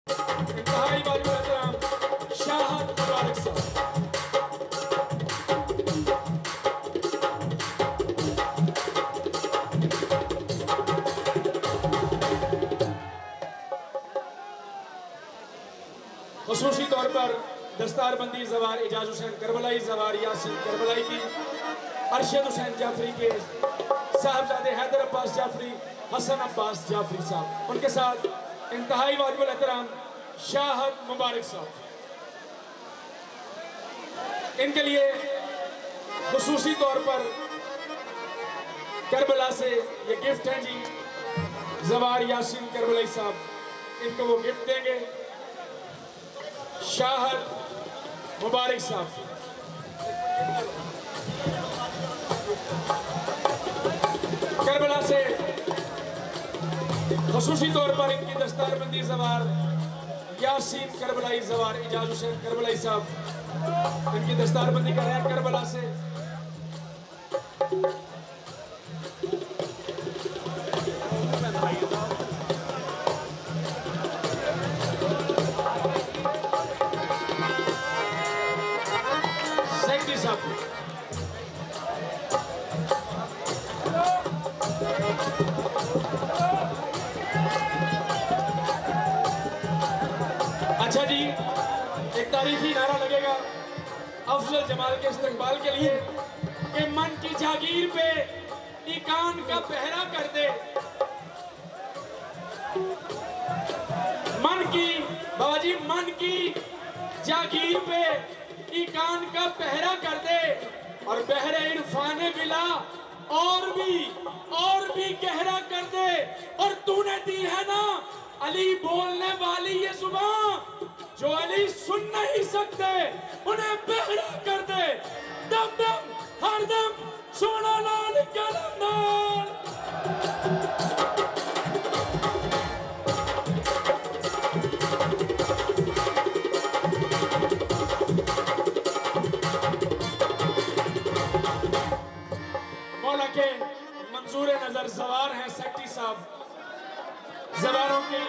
इंतहाई वाजिब एहतराम शाहद मुबारक साहब। खुसूसी तौर पर दस्तारबंदी जवार एजाज हुसैन करबलाई, जवार यासीन करबलाई की, अरशद हुसैन जाफरी के साहबजादे हैदर अब्बास जाफरी, हसन अब्बास जाफरी साहब, उनके साथ इंतहाई वाजिबुल एहतराम शाहद मुबारक साहब। इनके लिए खुसूसी तौर पर करबला से ये गिफ्ट हैं जी, जवार यासीन करबलाई साहब, इनको वो गिफ्ट देंगे। शाहद मुबारक साहब, करबला से खुसूसी तौर पर इनकी दस्तारबंदी जवार यासीन करबलाई, जवार एजाज हुसैन करबलाई साहब इनकी दस्तारबंदी कर रहे हैं करबला से। सेक्रेटरी साहब, अच्छा जी, एक तारीखी नारा लगेगा अफजल जमाल के इस्तकबाल के लिए कि मन की जागीर पे इकान का पहरा कर दे। मन की बाबाजी, मन की जागीर पे इकान का पहरा कर दे और बहरे इरफान बिला और भी गहरा कर दे। और तूने दी है ना अली बोलने वाली ये जुबान, जो अली सुन नहीं सकते उन्हें बहरा कर दे। दम दम हर दम सोना लाल कलमदार। मौला के मंजूर नजर सवार हैं सेक्रेटरी साहब, जवारों की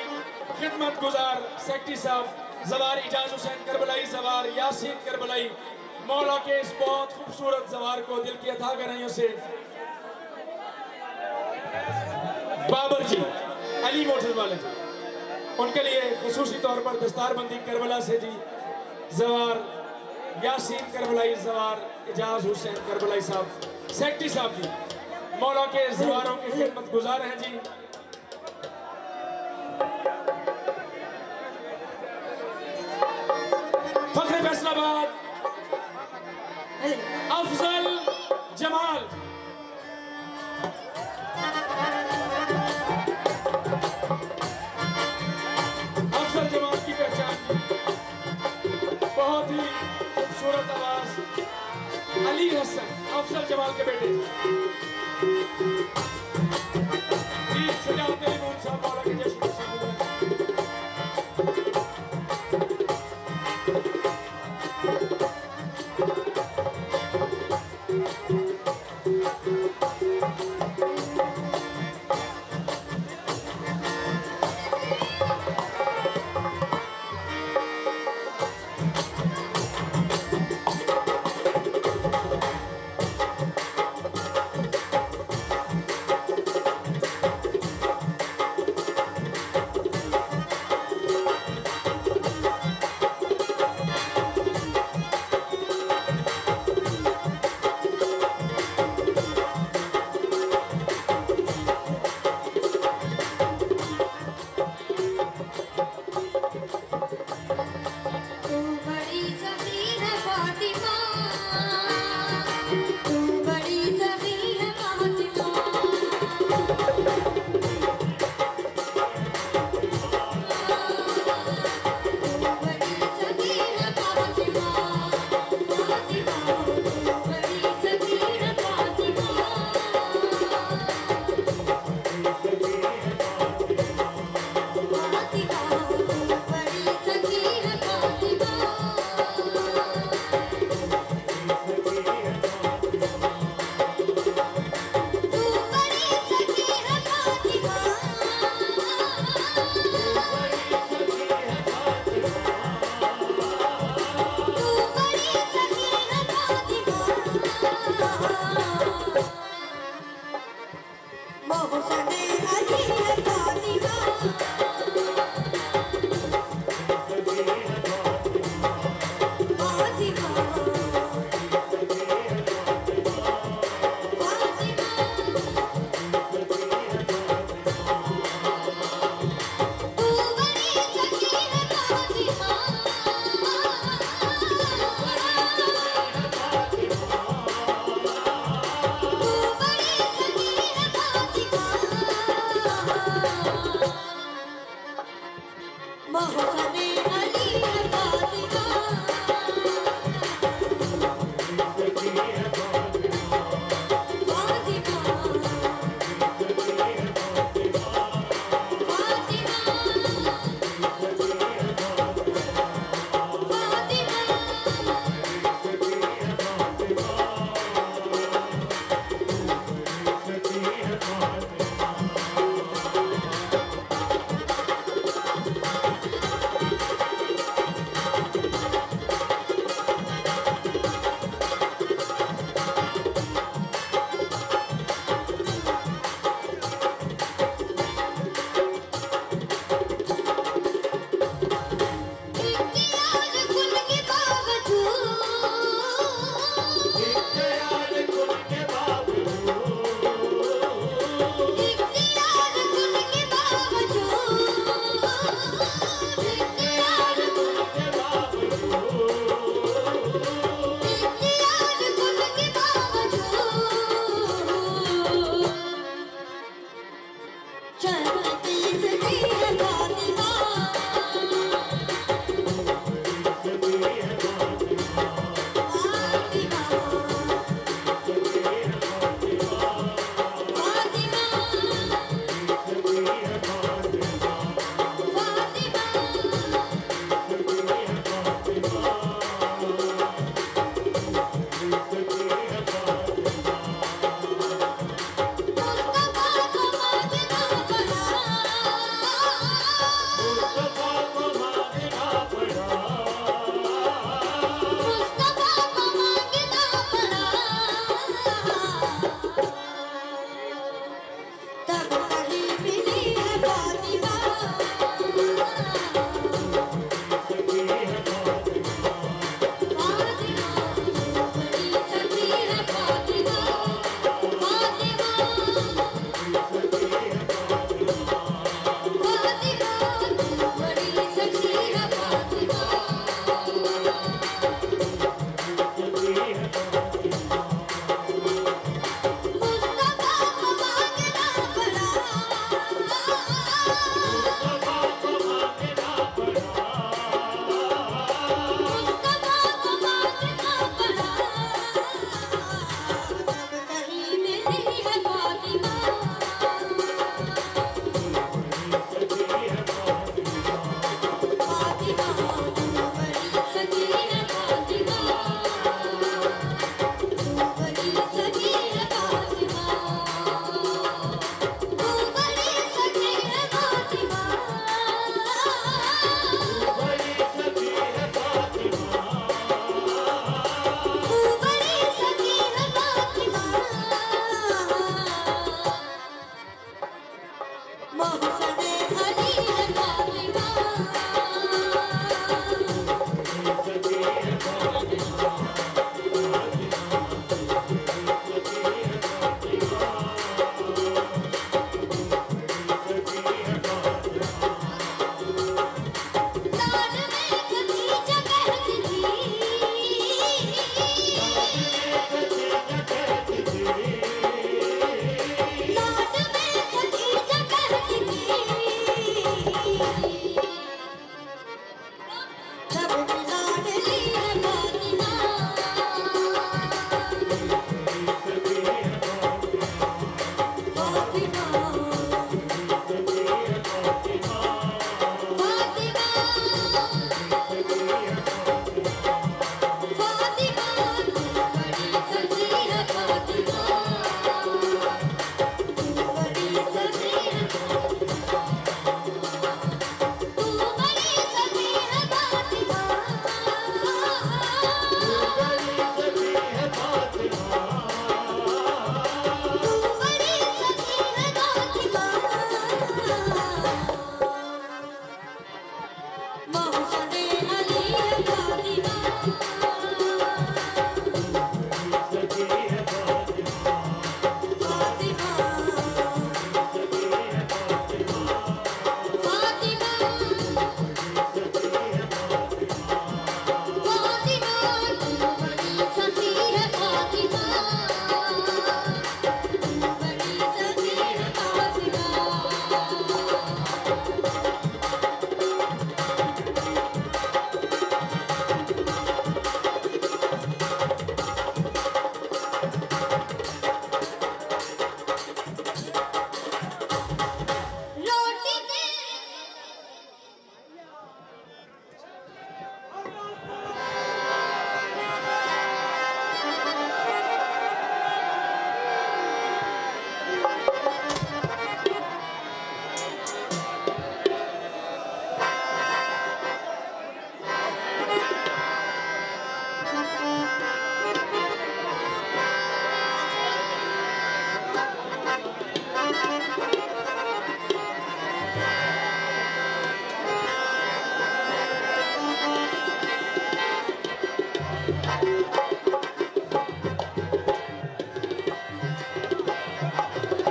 खिदमत गुजार सेक्रेटरी साहब, जवार एजाज हुसैन करबलाई, जवार यासीन करबलाई, मौला के इस बहुत खूबसूरत जवार को दिल की अथाह गहराइयों से बाबर जी अली मोटर्स वाले, उनके लिए खुसूसी तौर पर दस्तारबंदी करबला से जी, जवार यासीन करबलाई, जवार एजाज हुसैन करबलाई साहब, सेक्रेटरी साहब जी, मौला के जवारों की खिदमत गुजार हैं जी। फख्र फैसलाबाद अफजल जमाल, अफजल जमाल की पहचान, बहुत ही खूबसूरत आवाज, अली हसन अफजल जमाल के बेटे जी, शुजात अली मोहन साहब मौला के जश्न में शामिल हैं।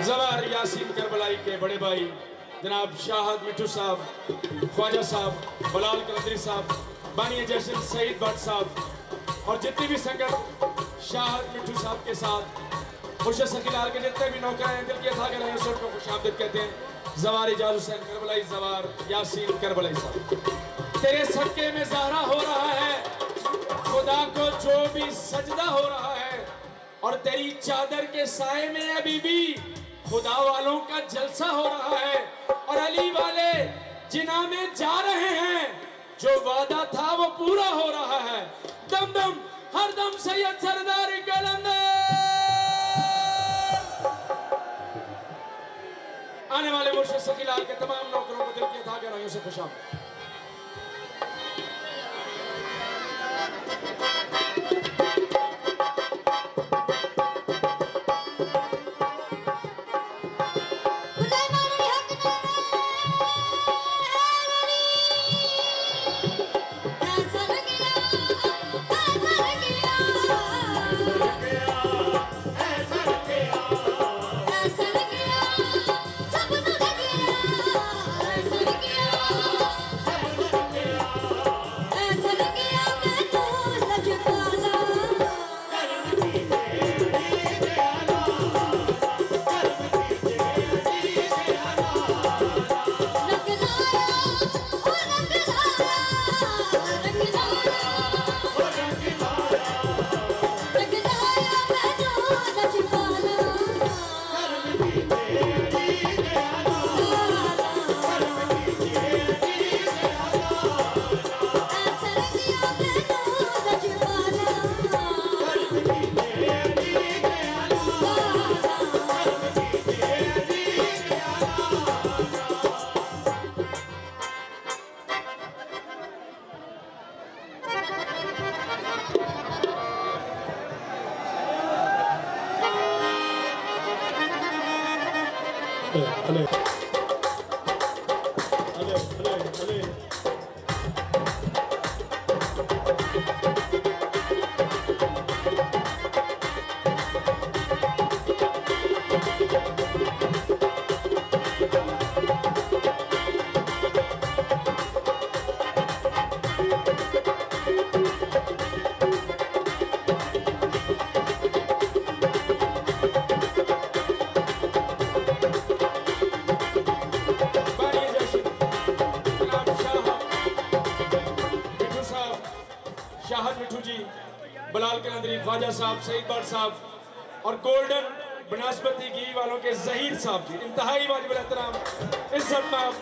जवार यासीन करबलाई के बड़े भाई जनाब शाहद मिठू साहब, ख्वाजा साहब, बलाल कलंदरी साहब, बानी जैसन सईद भट्ट साहब और जितनी भी संगत शाहद मिठू साहब के साथ मुर्शिद सखीलाल के जितने भी नौकर हैं दिल की अथा के रहे सबको खुशामदीद कहते हैं। जवार इजाज हुसैन करबलाई, जवार यासीन करबलाई साहब, तेरे सदके में ज़हरा हो रहा है, खुदा को जो भी सजदा हो रहा है, और तेरी चादर के साए में अभी भी खुदा वालों का जलसा हो रहा है, और अली वाले जिना में जा रहे हैं, जो वादा था वो पूरा हो रहा है। दम दम हर दम सैयद सरदार कलंदर। आने वाले मुर्शिद सखीलाल के तमाम नौकरों को दिल की अता गहराइयों से खुशामदीद। शाहद मिठू जी, बलाल कलंदरी, ख्वाजा साहब, सईद भट्ट साहब और गोल्डन बनस्पति घी वालों के जहीर साहब जी, इंतहाई वाजिब एहतराम इज्जत नाब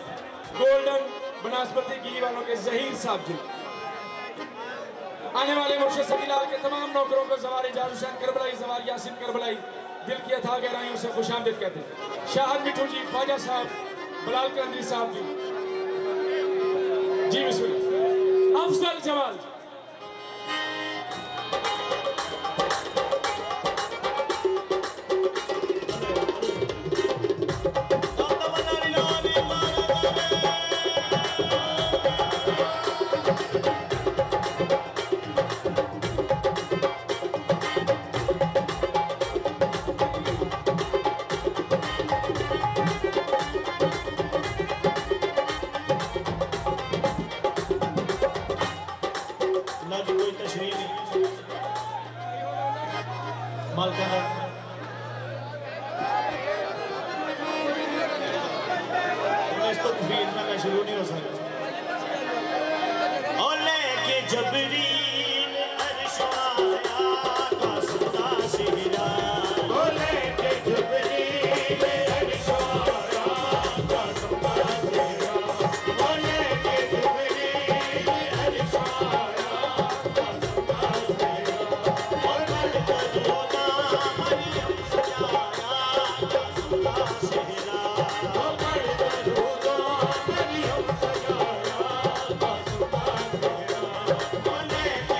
गोल्डन बनस्पति घी वालों के जहीर साहब जी। आने वाले मुर्शिद सखीलाल के तमाम नौकरों को जवार इजाज हुसैन करबलाई, जवार यासीन करबलाई दिल की अथा गहराइयों से खुशामदीद कहते हैं। शाहद मिठू जी, ख्वाजा साहब, बलाल कलंदरी साहब जी, जी बिस्मिल्लाह। अफजल जमाल शुरू नहीं हो सकता। और लेके जबरील अर्श आया का सदा सिरा, और लेके जबरील अर्श आया का सदा सिरा, और लेके जबरील अर्श आया का सदा सिरा, और मर्द दोना मरियम सजाया का सदा सिरा, और मर्द दोना मरियम सजाया का सदा सिरा, और लेके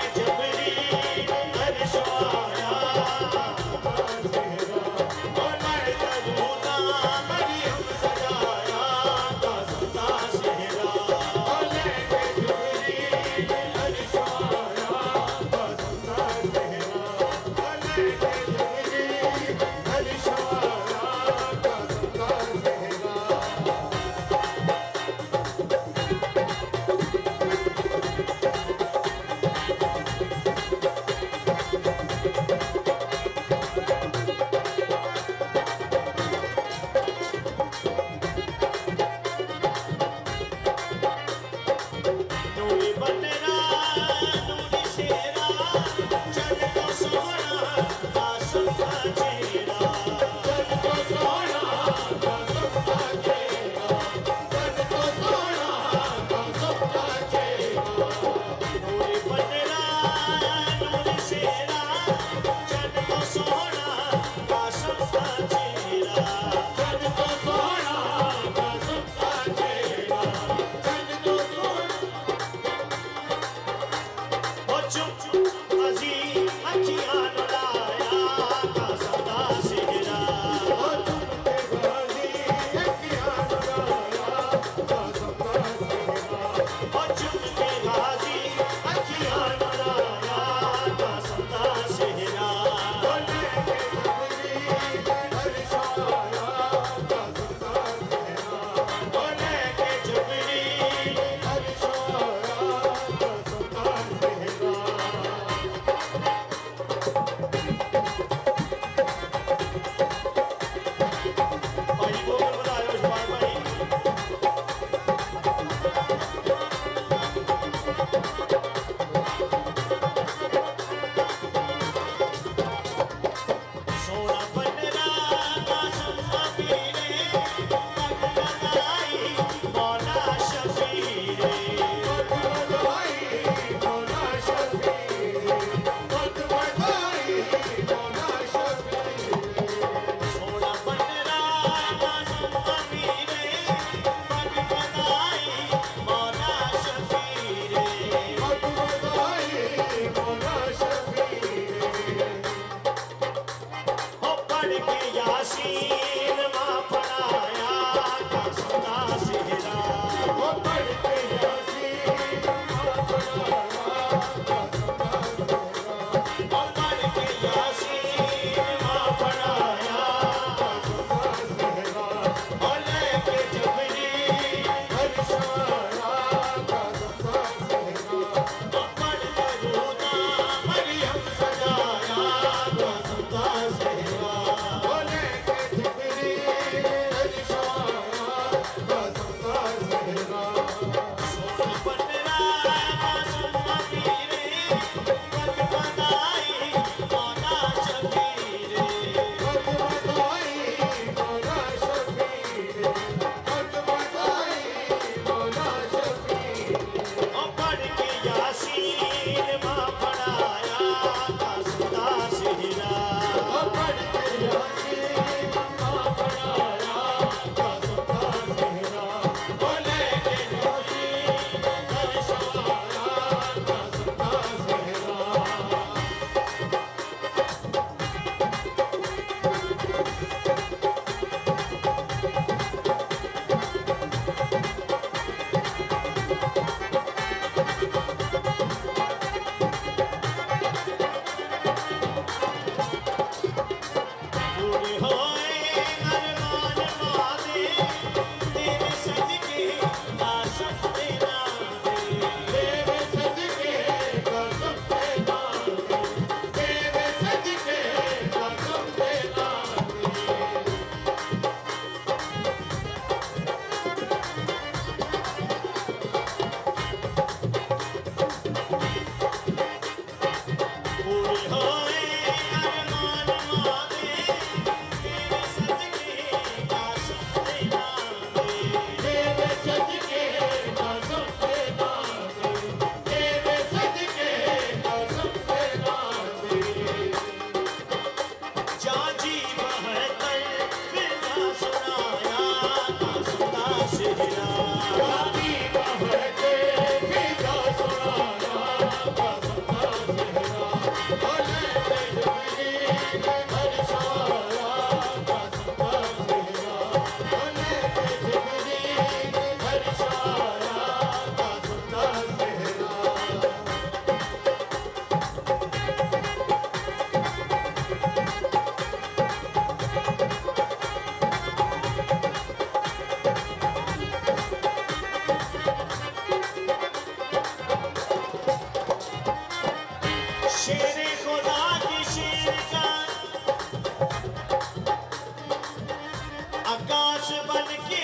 आकाश बन के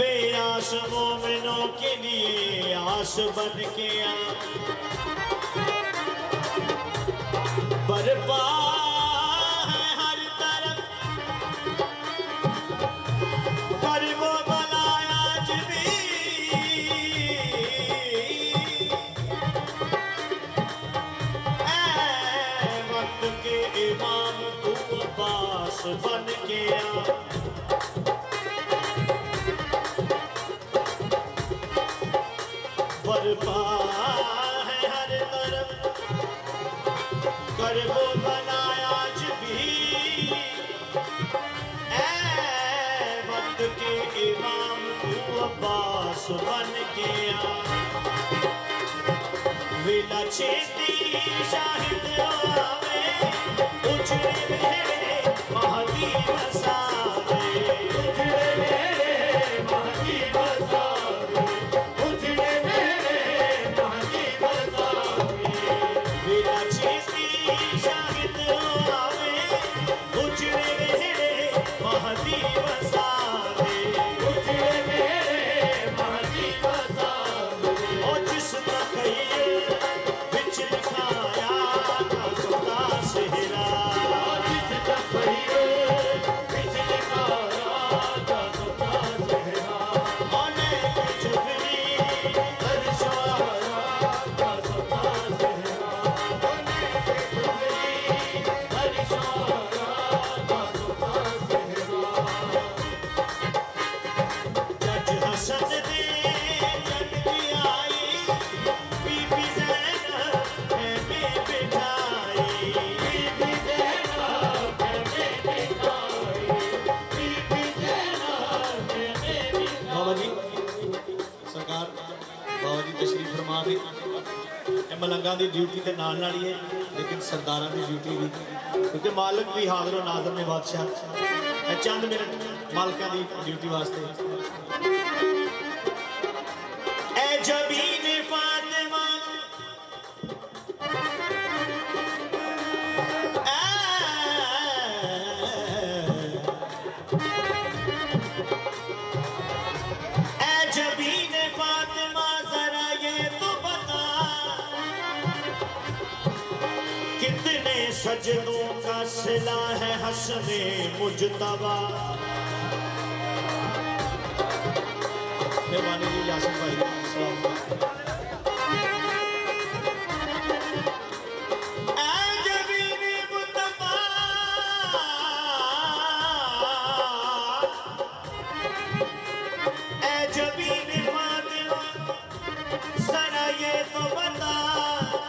बेआस मोमिनों के लिए आस बन के बर्पा है हर तरफ कर वो बनाया आज भी वक्त के इमाम तू अब्बास बन के बर्पा है हर तरफ कर वो बनाया आज भी वक्त के इमाम तू अब्बास बन के विला छेती शाहिद आवे उजड़े मेरे महदी बसावे उजड़े मेरे महदी बसावे उजड़े मेरे महदी बसावे विला छेती शाहिद आवे उजड़े मेरे महदी बसावे उजड़े मेरे महदी बसावे और जिसका कहिए बिच लिखाया था खुदा सेहरा जिसका कहिए बिच लिखाया था खुदा सेहरा अनेक जुबली अरशाया था खुदा सेहरा अनेक जुबली अरशाया था खुदा सेहरा जज हसन दे जन की आई बीबी ज़ैनब है में बिठाई बीबी ज़ैनब है में बिठाई बीबी ज़ैनब है में बिठाई बाबा जी सरकार बाबा जी तशरीफ फरमा दे मलंगा की ड्यूटी के नाल नाल ही है लेकिन सरदारा की ड्यूटी भी क्योंकि मालिक भी हाजिर नाज़र ने बादशाह चंद मिनट मालिका की ड्यूटी वास्ते ए जबीन फातिमा ए जबीन फातिमा जरा ये तो बता कितने सजदों का सिला है हसने मुजतबा मेहरबानी जी यासिन भाई सलाम जरा ये तो बता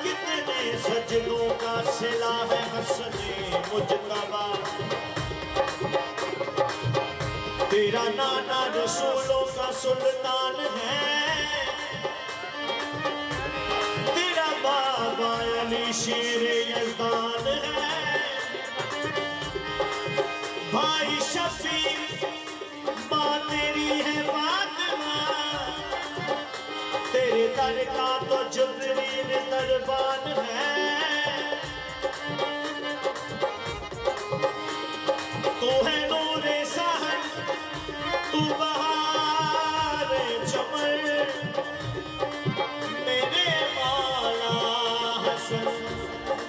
कितने सजदों का सिला है हसने मुजतबा तेरा नाना रसूलों का सुल्तान है तेरा बाबा अली शेर यज़दान है भाई शफी माँ तेरी है फातिमा तेरे दर का तो जुबरील दरबान है तू है नूरे सहन तू बहार चमन मेरे मौला हसन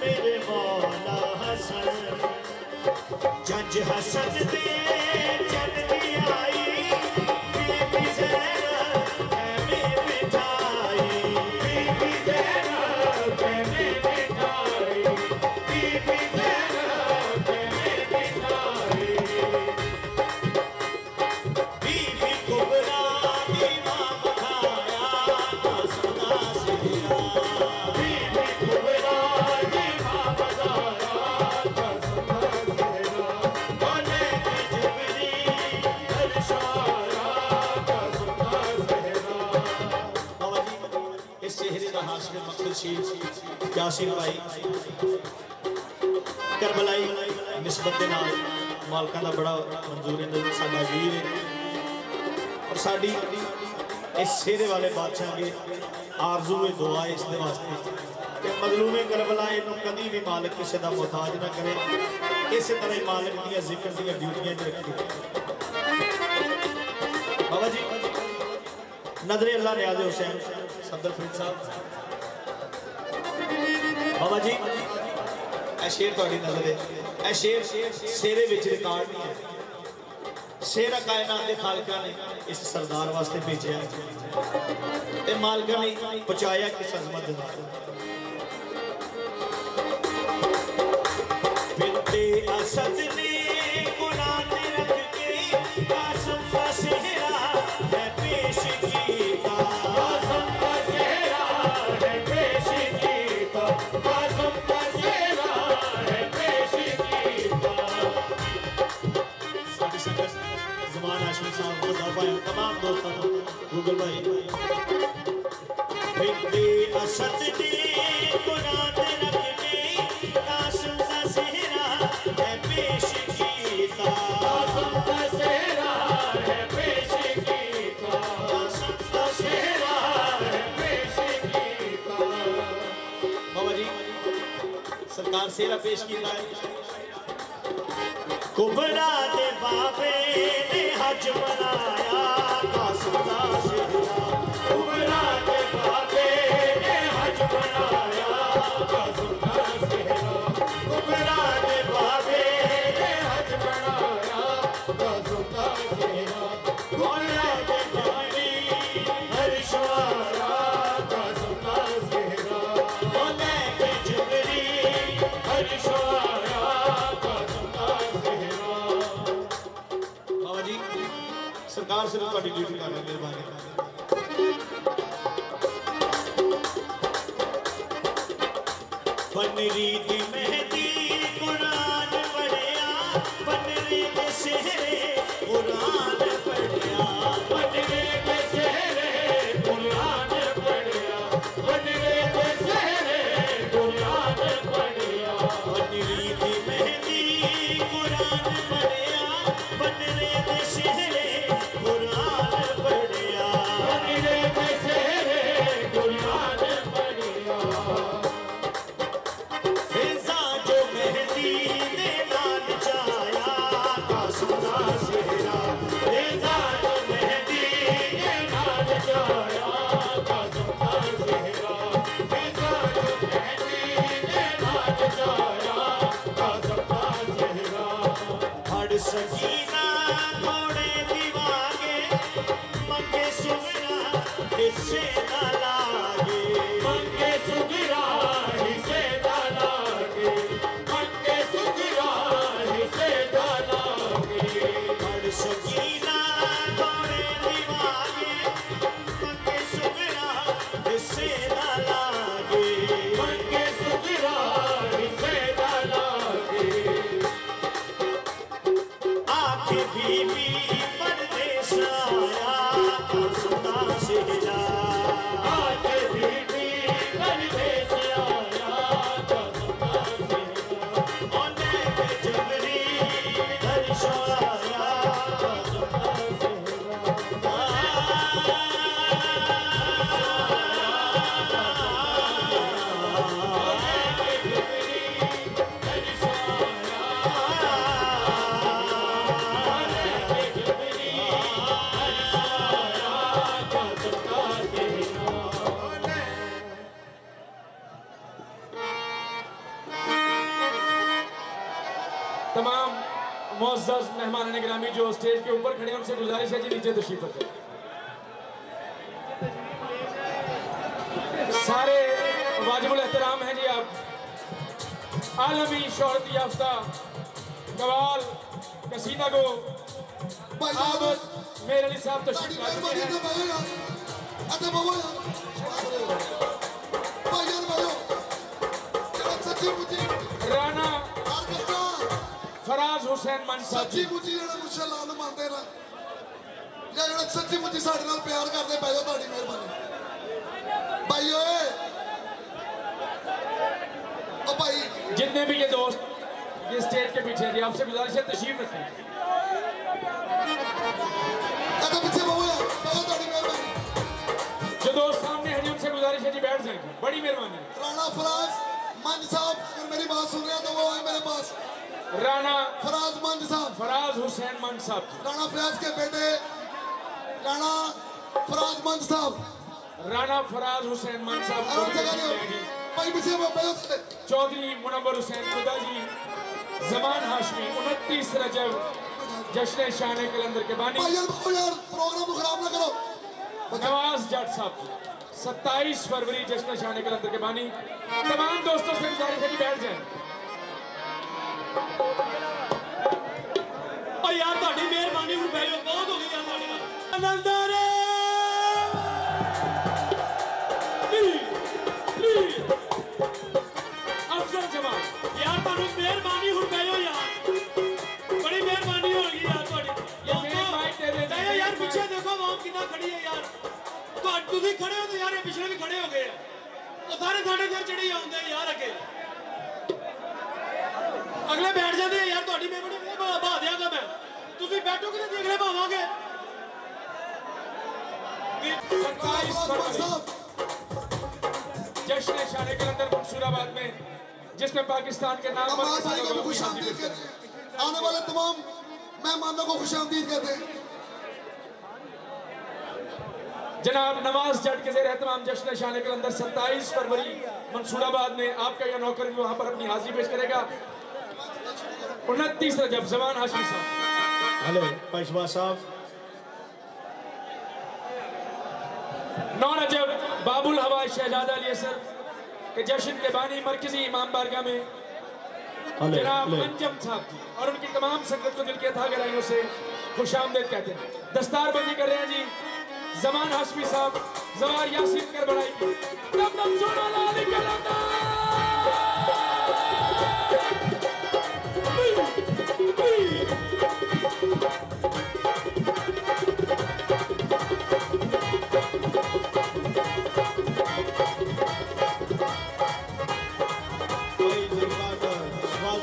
मेरे मौला हसन जज हसन दे जन की आई बीबी ज़ैनब है में बिठाई बीबी ज़ैनब है में बिठाई बीबी ज़ैनब है में बिठाई बीबी कुबरा इमाम खाया था सदा सेहरा बीबी कुबरा इमाम खाया था सदा सेहरा अनेक जुबली अरशाया था सदा सेहरा बाबा जी इस चेहरे का हासिल मकसद शीर यासिन भाई करबलाई निस्बत के नाल मालका का बड़ा मंजूर है साडा वीर है और साडी इस शेरे वाले बादशाह के आरजू दुआ है इस वास्ते कि मजलूमे करबला इन्हों कभी भी मालिक किसी का मुहताज ना करे। इस तरह ही मालिक दी जिक्र दी ड्यूटियां रखी। बाबा जी नजरे अल्लाह नियाज़ हुसैन सदर फरीद साहब बाबा जी ए शेर थोड़ी नजर है। ए शेर शेरे विच रिकॉर्ड नहीं है। शेर कायनात के खालका ने इस सरदार वास्ते भेजा ते मालिका ने पहुंचाया किस अजमत दे नाल। बिनते असद ने कुरान रख के कासम का सेहरा है पेश कीता। कासम का सेहरा है पेश कीता। कासम का सेहरा है पेश कीता। साडी संगत जमान हाशमी साहब को दबाया तमाम दोस्तों को गूगल भाई बिनते असद ने कुरान रख के कासम का सेहरा है पेश कीता। कासम का सेहरा है पेश कीता। कासम का सेहरा है पेश कीता। बाबा जी सरकार सेहरा पेश कीता है। कुबरा दे बाबे ने हज मनाया कासम का सेहरा। कुबरा दे बाबे ने हज मनाया कासम का सेहरा। कुबरा दे बाबे ने हज मनाया कासम का सेहरा। बोले के जानी हर शुआरा कासम का सेहरा। बोले के जिगरी हर शुआरा कासम का सेहरा। बाबा जी सरकार सिर्फ ਤੁਹਾਡੀ ड्यूटी कर रहे हैं। मेहरबानी बनरी दी मेहंदी कुरान पढ़िया। बनरी दे सेहरे कुरान पढ़िया। बनरी दे सेहरे कुरान पढ़िया। बनरी दे सेहरे कुरान पढ़िया। बनरी दी मेहंदी कुरान पढ़िया। बनरी दे सेहरे कुरान पढ़िया। बनरी दे सेहरे कुरान पढ़िया। फिजा जो मेहंदी ने नाल जाया कासम का सेहरा। फिजा जो मेहंदी ने नाल जाया कासम का सेहरा। फिजा जो मेहंदी ने नाल जाया कासम का सेहरा। हर सकीना घोड़े दीवागे मंगे सुगरा हिस्से ना लागे। मंगे सुगरा हिस्से ना लागे। मंगे सुगरा हिस्से ना लागे। हर सकीना घोड़े दीवागे मंगे सुगरा हिस्से ना लागे। मंगे सुगरा हिस्से ना लागे। आखे बीबी परदेस आया कासम का सेहरा। आखे बीबी परदेस आया कासम का सेहरा। ओने के जबरी हर शुआरा कासम का सेहरा। तमाम मुअज़्ज़ज़ मेहमान निगरामी जो स्टेज के ऊपर खड़े हैं उनसे गुजारिश है जी नीचे तशरीफ रखें। सारे वाजिबुल एहतराम हैं जी। आप आलमी शोहरत याफ्ता कवाल कसीदा को आप मेरे अली साहब तशरीफ ला चुके हैं। राना फराज हुसैन मान साहब सच्ची मुची जेड़ा मुझे लाल मानते ना या जेड़ा सच्ची मुची साडे नाल प्यार करते पै जाओ ਤੁਹਾਡੀ ਮਿਹਰਬਾਨੀ भाई ओए ओ भाई जितने भी ये दोस्त ये स्टेज के पीछे हैं आपसे गुजारिश है तशरीफ रखें। पीछे बहु यार पै जाओ ਤੁਹਾਡੀ ਮਿਹरਬਾਨੀ। जो दोस्त सामने हैं जी उनसे गुजारिश है जी बैठ जाएंगे, बड़ी मेहरबानी। राणा फराज मंज साहब, अगर मेरी बात सुन रहे हैं तो वो है मेरे पास। राणा फराज मंज साहब, फराज हुसैन मंज साहब, राणा फयाज के बेटे राणा फराज मंज साहब। राणा फराज हुसैन मंज साहब को और भी जगह तशरीफ नहीं लाएंगे। भाई पीछे वो बैठो से। चौधरी मुनव्वर हुसैन खुदा जी, जमान हाशमी 29 रजब जश्न शान कलंदर के बानी। भाई यार प्रोग्राम को खराब ना करो। नवाज जट साहब 27 फरवरी जश्न शान कलंदर के बानी। तमाम दोस्तों से गुजारिश है कि बैठ जाएं। और यार ਤੁਹਾਡੀ ਮਿਹਰਬਾਨੀ ਹੁਣ ਬੈਠੋ, ਬਹੁਤ ਹੋ ਗਈ ਯਾਰ ਤੁਹਾਡੇ ਨਾਲ। नंदरे अफजल जमान यार ਤੁਹਾਨੂੰ ਮਿਹਰਬਾਨੀ ਹੁਣ ਬੈਠੋ ਯਾਰ, ਬੜੀ ਮਿਹਰਬਾਨੀ ਹੋ ਗਈ ਯਾਰ ਤੁਹਾਡੀ। ये मेरी माइक दे दे। ਨਹੀਂ ਯਾਰ ਪਿੱਛੇ ਦੇਖੋ ਆਵਾਮ ਕਿੰਨਾ ਖੜੀ ਹੈ ਯਾਰ। ਤੁਸੀਂ ਖੜੇ ਹੋ ਤੇ ਯਾਰ ਇਹ ਪਿਛਲੇ ਵੀ ਖੜੇ ਹੋ ਗਏ ਆ। ਉਹ ਸਾਰੇ ਸਾਡੇ ਸਿਰ ਚੜੀ ਆਉਂਦੇ ਯਾਰ ਅੱਗੇ। ਅਗਲੇ ਬੈਠ ਜਾਂਦੇ ਆ ਯਾਰ, ਤੁਹਾਡੀ ਮਿਹਰਬਾਨੀ ਬਹਾ ਦਿਆਂਗਾ ਮੈਂ। ਤੁਸੀਂ ਬੈਠੋਗੇ ਤੇ ਅਗਲੇ ਭਾਵਾਂਗੇ। 27 फरवरी जश्न शान कलंदर मंसूराबाद में, जिसमें पाकिस्तान के नाम पर अम्मा किसानों भाई को को भी खुश शामिल आमदीद किया। कहते हैं। आने वाले तमाम मेहमानों को खुश आमदीद कहते हैं। जनाब नवाज जट के ज़ेर एहतमाम जश्न शान कलंदर 27 फरवरी मंसूराबाद में आपका यह नौकर भी वहां पर अपनी हाजिरी पेश करेगा। 29 रजब जमान हाशमी साहब। हेलो पेशवा साहब। 9 रजब बाबुल हवा शहजादा अली असर के जश्न के बानी मरकजी इमाम बारगाह में जनाब अंजम साहब की और उनकी तमाम संगत को दिल के अथाह गहराइयों से खुशामदीद कहते हैं। दस्तारबंदी कर रहे हैं जी जमान हाशमी साहब, जवार यासीन कर बढ़ाई की तब तक सुनो लाली कलंदर।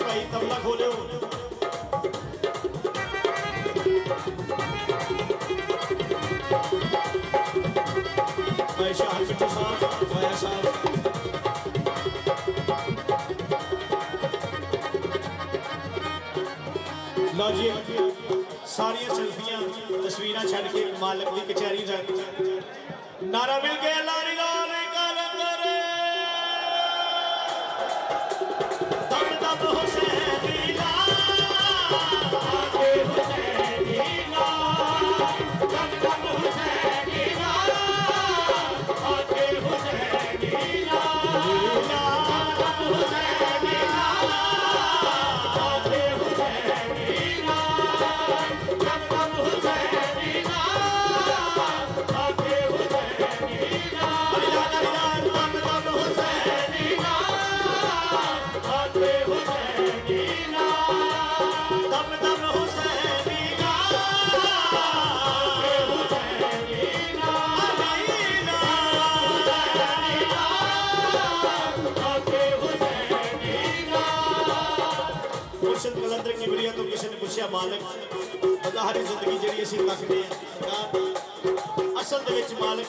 भाई तबला खोलो। भाई शाह बिट्टू साहब, फाया साहब। लो जी सारियां सेल्फियां तस्वीरां छड़ के मालिक की कचहरी जाके नारा मिल गया लारी लारी कलंदर दम दम हुसैनी ला आके हुसैनी ला दम दम हुसैनी ला आके हुसैनी ला दम हुसैनी ला आके हुसैनी ला दम दम हुसैनी ला आके हुसैनी ला दम दम हुसैनी ला आके हुसैनी ला दम दम हुसैनी ला आके हुसैनी ला आके हुसैनी ला। मुर्शिद कलंदर किबरिया तो किसी ने पूछा मालिक बज़ाहिर जिंदगी जिहड़ी असीं तकदे हां असल दे विच मालिक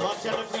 बादशाह ने अपनी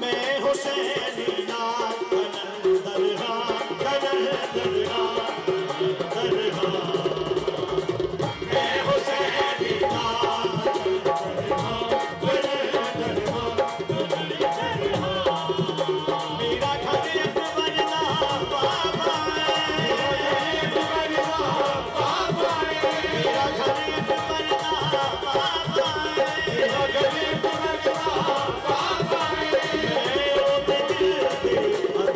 मैं हुसैनी ना कलंदर हां कलंदर हां कलंदर हां मैं हुसैनी ना कलंदर हां कलंदर हां कलंदर हां मेरा घर अकबर दा बाबा मेरा घर अकबर दा बाबा मेरा घर अकबर दा बाबा मैं ओ दिल दे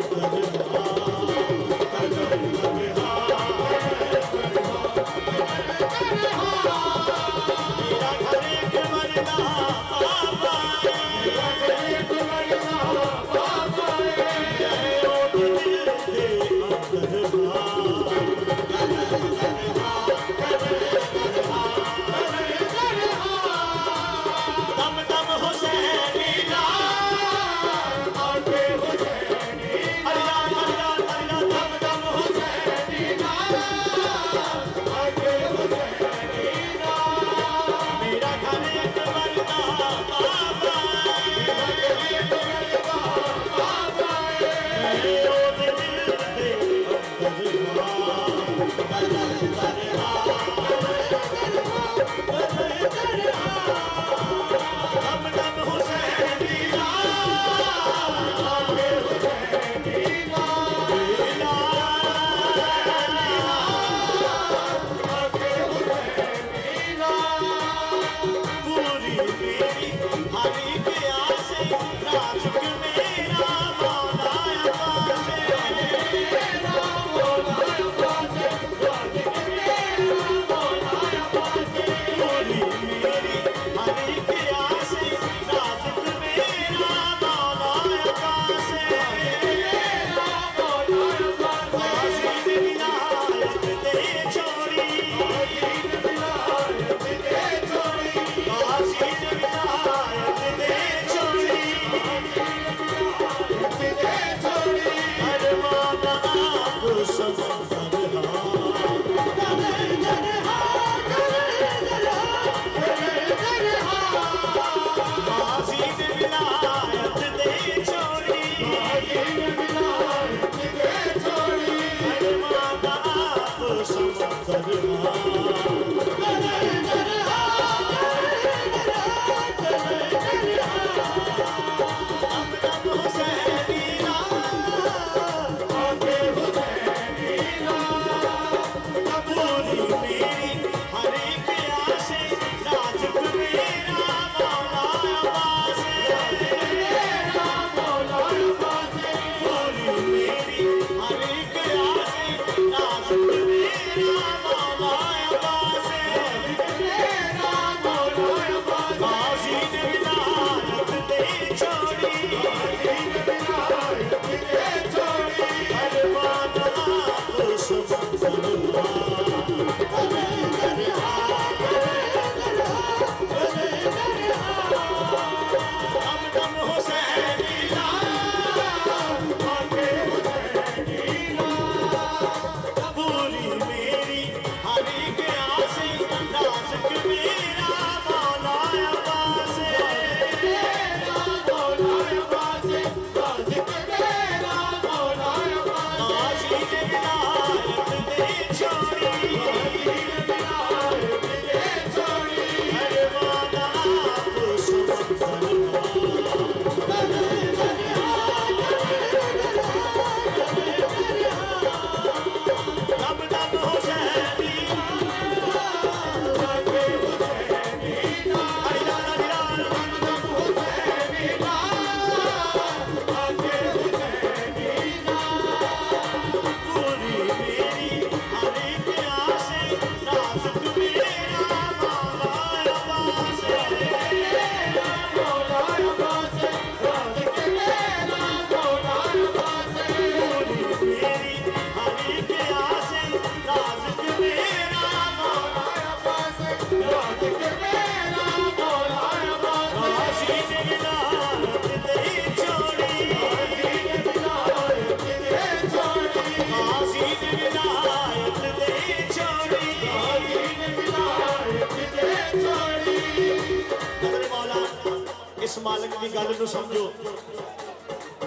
इस मालिक की गल नूं समझो।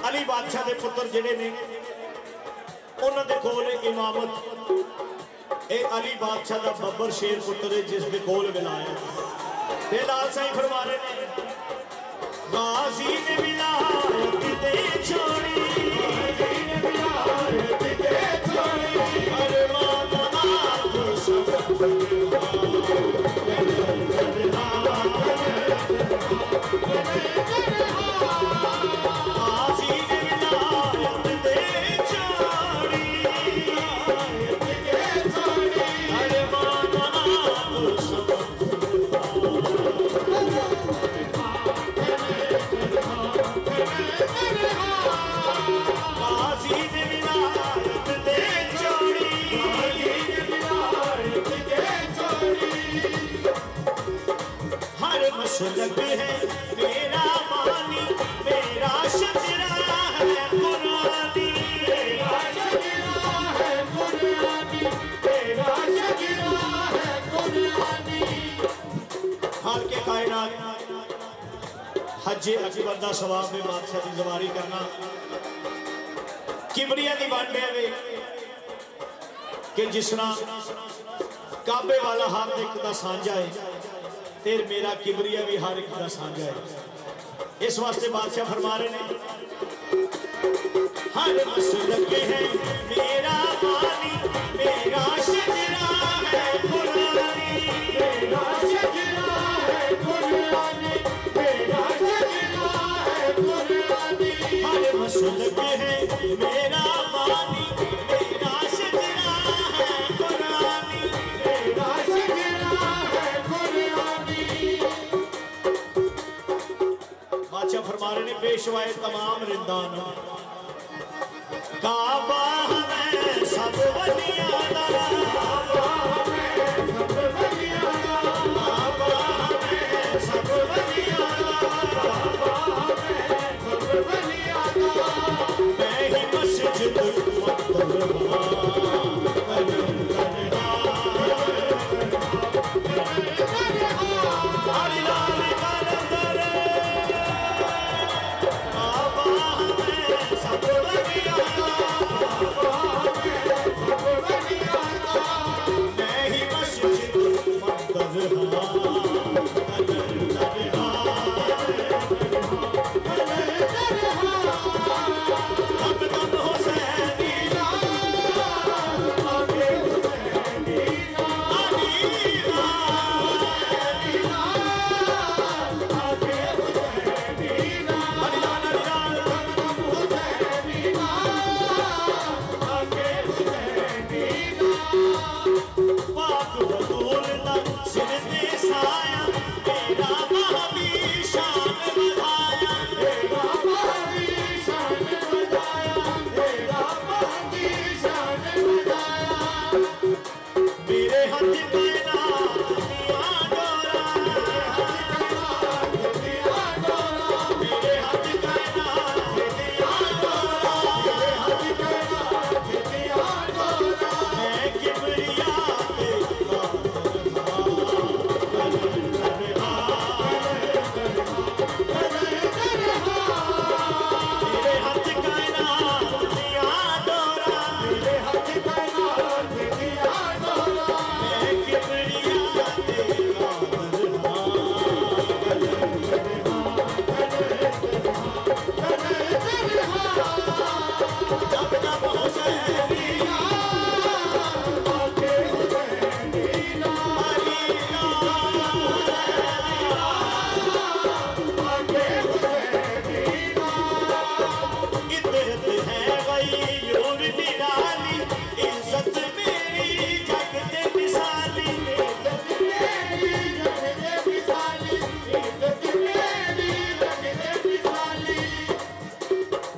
अली बादशाह के पुत्र जिहड़े ने उन्हां दे कोल इमामत ये अली बादशाह का बब्बर शेर पुत्र है जिस दे कोल विलायत ते लाल साईं फरमा रहे ने गाजी ने विलायत दे छोड़ी अरे मामा आप मसलक है मेरा मानी मेरा शजरा है कुरानी मेरा शजरा है कुरानी मेरा शजरा है कुरानी। हाल के कायनात हज अकबर दा सवाब में बादशाह की ज़वारी करना किबरिया की वंड है कि जिस तरह काबे वाला हर एक का साझा है तेर मेरा किबरिया भी हर एक का साझा है। इस वास्ते बादशाह फरमा रहे ने हर मसलक है मेरा मानी मेरा शजरा है कुरानी मेरा शजरा है कुरानी मेरा शजरा है कुरानी। हर मसलक है मेरा मानी मेरा शजरा है कुरानी मेरा शजरा है कुरानी। बादशाह फरमा रहे ने पेशवाए तमाम रिंदान काबा हमें सब बलिया काबा हमें सब बलिया काबा हमें सब बलिया काबा हमें सब बलिया मैं ही मस्जिद मुतल्लबा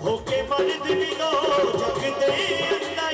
होके मर्द भी दो जग दे अंदर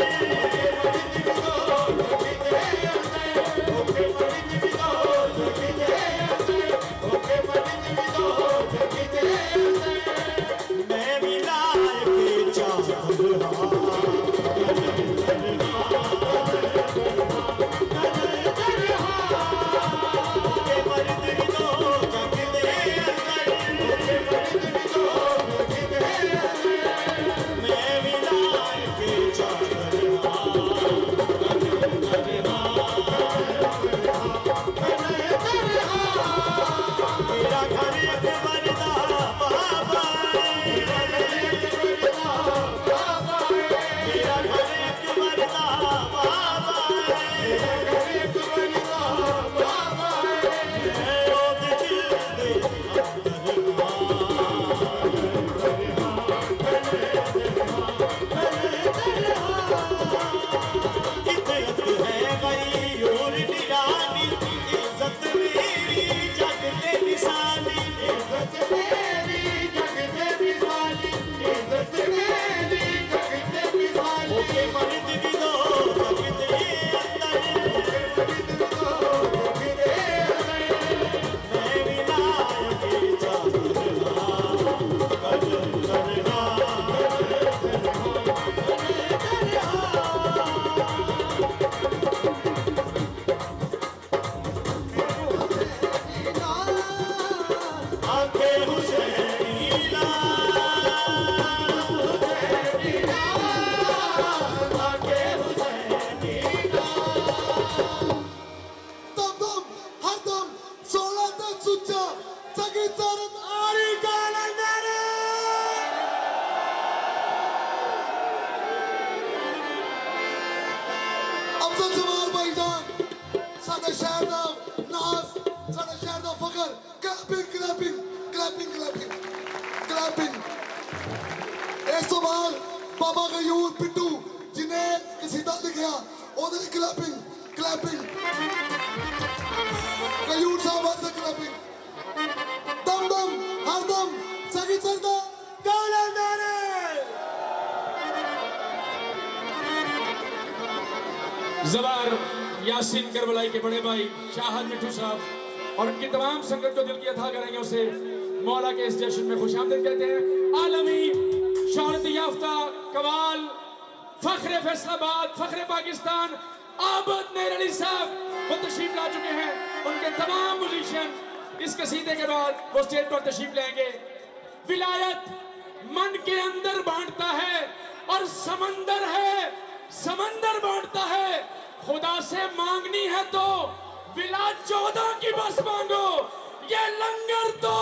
ਅਫਜ਼ਲ ਜਮਾਲ ਭਾਈਜਾਨ ਸਾਡੇ ਸ਼ਹਿਰ ਦਾ ਨਾਜ਼ ਸਾਡੇ ਸ਼ਹਿਰ ਦਾ ਫਖਰ clapping clapping clapping clapping clapping ਇਸ ਤੋਂ ਬਾਅਦ ਬਾਬਾ ਗਯੂਰ ਪਿੱਟੂ ਜਿਨੇ ਕਸੀਦਾ ਲਿਖਿਆ ਉਹਦੇ ਲਈ ਕਲੈਪਿੰਗ ਕਲੈਪਿੰਗ ਗਯੂਰ ਸਾਹਿਬ ਵਾਸਤੇ ਕਲੈਪਿੰਗ ਦਮ ਦਮ ਹਰਦਮ ਸਗੀ ਸਰਦਾ ਗੌਲੰਦਾਰੇ जबार यासीन करबलाई के बड़े भाई शाहद मिठू साहब और उनकी तमाम संगत को दिल की अथा करेंगे उसे मौला के इस जश्न में खुशामदीद कहते हैं। आलमी शोहरत याफ्ता कवाल फख्र फैसलाबाद फख्र पाकिस्तान आबद मेर अली साहब वो तशरीफ ला चुके हैं। उनके तमाम म्यूजिशियन इस कसीदे के बाद वो स्टेज पर तशरीफ लेंगे। विलायत मन के अंदर बांटता है और समंदर है समंदर बांटता है। खुदा से मांगनी है तो विलायत 14 की बस मांगो। ये लंगर तो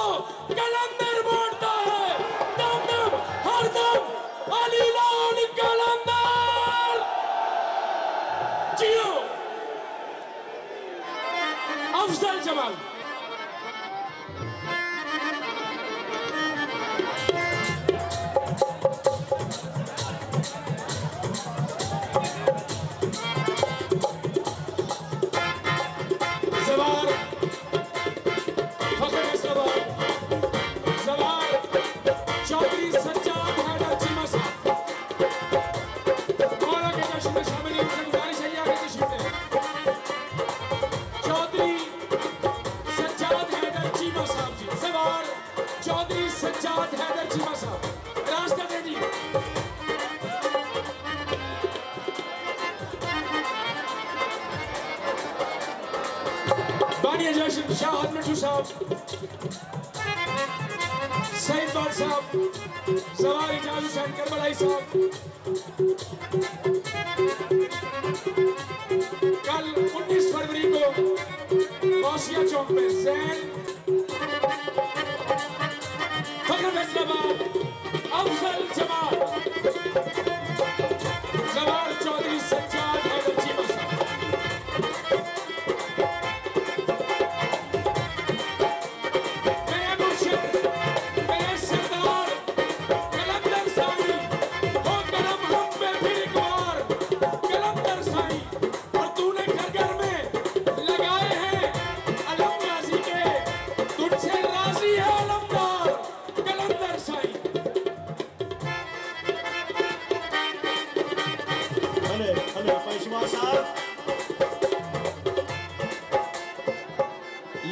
कलंदर बांटता है। दम दम हर दम अली लाल कलंदर जियो अफजल जमाल। शाहद मिठू साहब सईद बाल साहब सवार इजाज हुसैन करबलाई साहब कल 19 फरवरी को गौसिया चौक में जैन फख्र फैसलाबाद अफजल जमाल जवार चौधरी सज्जाद हैदर चीमा साहब।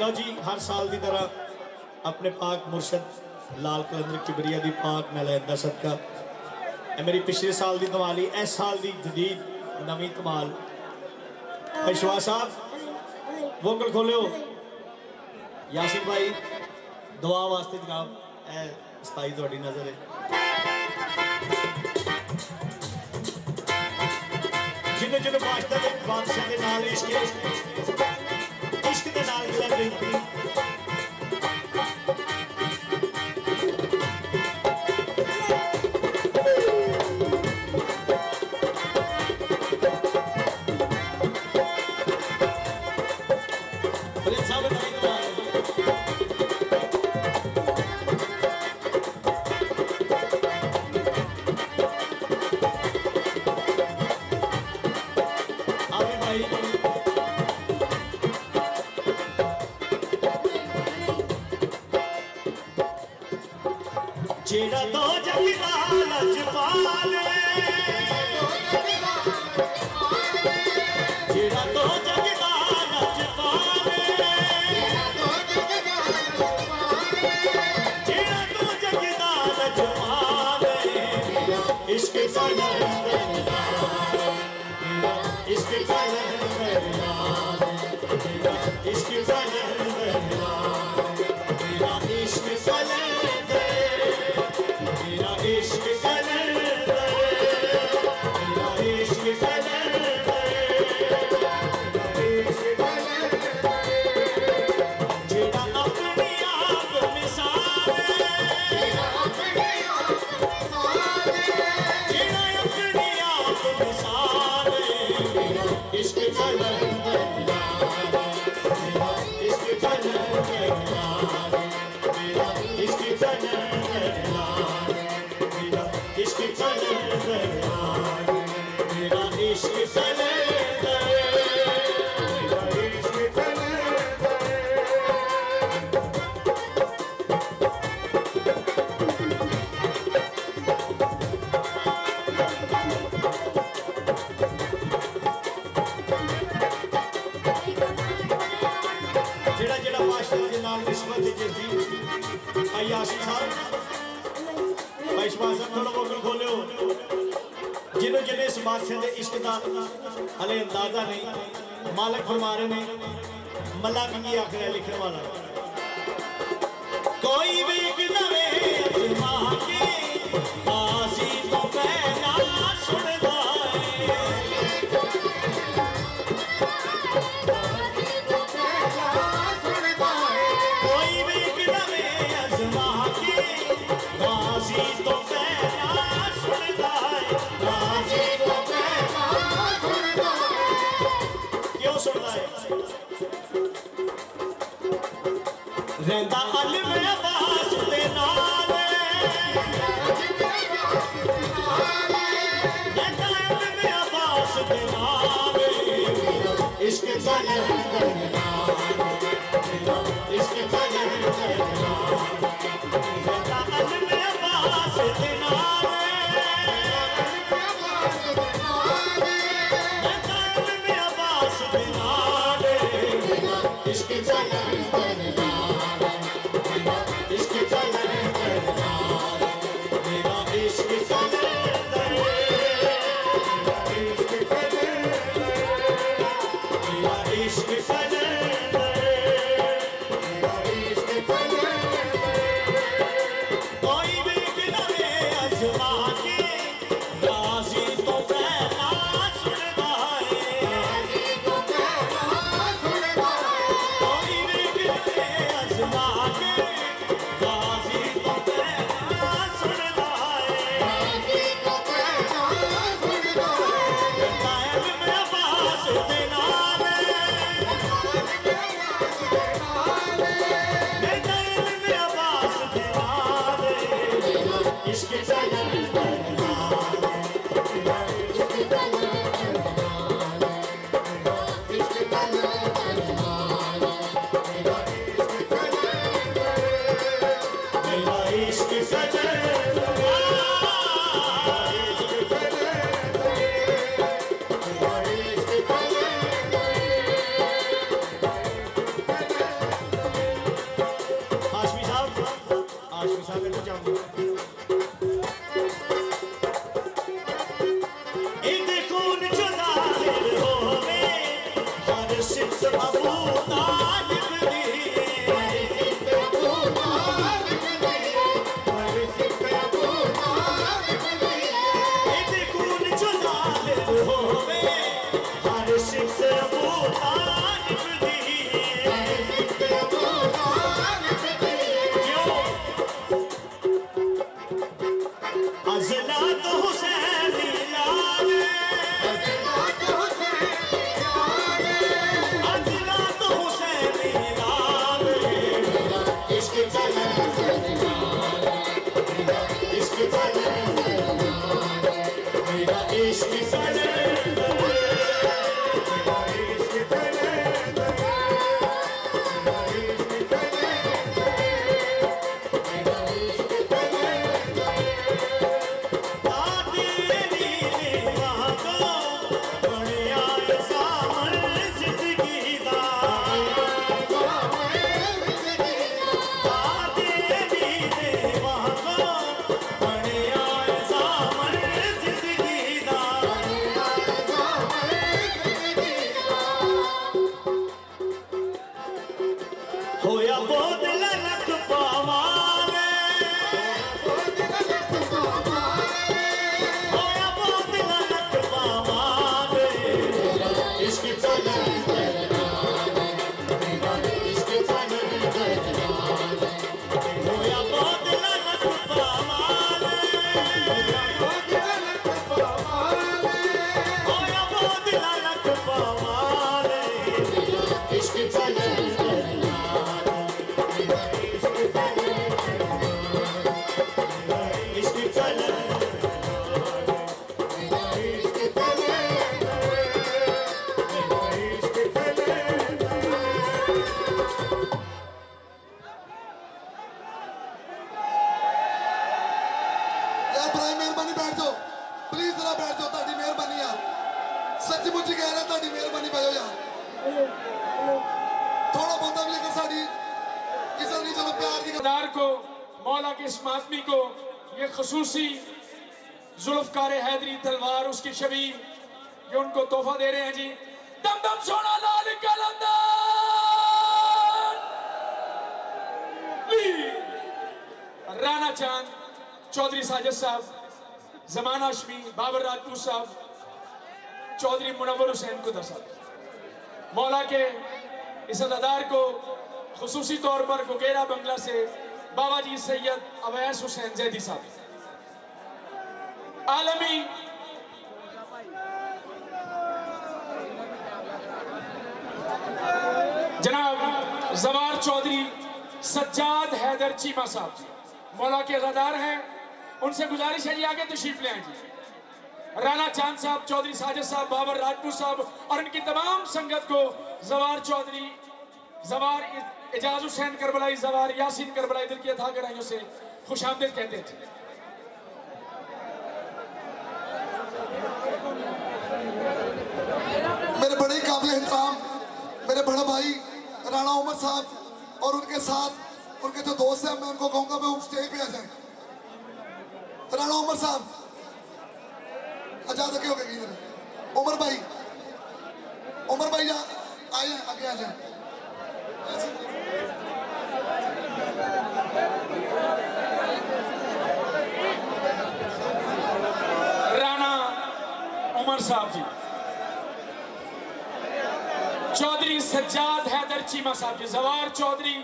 लो जी हर साल की तरह अपने पाक मुर्शद लाल कलंदर किबरिया की पाक नलैंदा सदका मेरी पिछले साल की कमाली इस साल की जदीद नवी कमाल पेशवा साहब वोकल खोलो यासिन भाई दुआ वास्ते जनाब ए सताई थोड़ी नजर है जिन्हें जिन्हें बादशाह के नाल इश्क के नाल लग गई जेड़ा तो जगदा लजपाले जेड़ा तो जगदा लजपाले जेड़ा तो जगदा लजपाले इश्क इश्क इश्क इश्क कलंदर मेरा इश्क कलंदर जेड़ा जेड़ा मास्टर के नाल निस्बत है जिसकी भाई आशिफ साहब भाई शबाज साहब थोड़ा वोकल खोलो जिन्हों जिन्हें इस बादशाह के इश्क का हले अंदाजा नहीं मालिक फरमा रहे ने मलंग की आखिर लिखने वाला कोई भी एक नवे अजमा के आसी तो मैं ना सुनदा कोई भी एक नवे अजमा के आसी तो मैं ना सुनदा क्यों सुनदा है रहंदा अल में अब्बास दे नाल रहंदा अल में अब्बास दे नाल इश्क कलंदर इश्क कलंदर रहंदा अल में अब्बास दे नाल रहंदा अल में अब्बास दे नाल इश्क कलंदर इश्क कलंदर मेरा इश्क कलंदर इश्क कलंदर मेरा इश्क कलंदर मेरा इश्क कलंदर कोई भी किनारे अजमा के राजी तो पहला सुनदा है कोई भी किनारे अजमा के राजी तो पहला सुनदा है कायल में अब्बास दे नाल कायल में अब्बास दे नाल इश्क कलंदर मेरा इश्क कलंदर हाशमी साहब करना चाहूंगा इते खून जो जाहिर होवे हर सिद्ध अबू तालिब दी इते खून जो जाहिर होवे हर सिद्ध अबू तालिब दी क्यों अज़ला तो हुसैन लाल अज़ला तो हुसैन लाल इश्क कलंदर इश्क कलंदर मेरा इश्क कलंदर मेरा इश्क कलंदर मेरा इश्क कलंदर मेरा इश्क कलंदर दादी नीले वागो बढ़िया सामन जिंदगी दा दादी नीले वागो बढ़िया सामन जिंदगी दा सच्ची मुच्ची कह रहा ताड़ी मेहरबानी पाओ यार थोड़ा बहुत भी अगर साड़ी इज्जत नहीं चलो प्यार की सरदार को मौला के इस मातमी को ये खसूसी जुल्फकार हैदरी तलवार उसकी शबी ये उनको तोहफा दे रहे हैं जी। दम दम सोना लाल कलंदर राणा चांद चौधरी साजिद साहब, जमान हाशमी, बाबर राजपूत साहब, चौधरी मुनव्वर हुसैन कुदर साहब। मौला के इस अदादार को खुसूसी तौर पर गुगेरा बंगला से बाबा जी सैयद अवैस हुसैन जैदी साहब, आलमी जनाब जवार चौधरी सज्जाद हैदर चीमा साहब मौला के अदादार हैं, उनसे गुजारिश है जी आगे तशरीफ ले आए जी। राणा चांद साहब, चौधरी साजिद साहब, बाबर राजपूत साहब और इनकी तमाम संगत को जवार चौधरी, जवार एजाज हुसैन करबलाई, जवार यासीन करबलाई दिल की अथा गहराइयों से खुशामदीद कहते हैं। मेरे बड़े ही काबिल एहतराम मेरे बड़े भाई राणा उमर साहब और उनके साथ उनके जो दोस्त हैं, मैं उनको कहूंगा मैं स्टेज पे आ जाए। राणा उमर साहब आजाद हो गए इधर। उमर भाई आए आगे आ जाए। राणा उमर साहब जी, चौधरी सज्जाद हैदर चीमा साहब जी, जवार चौधरी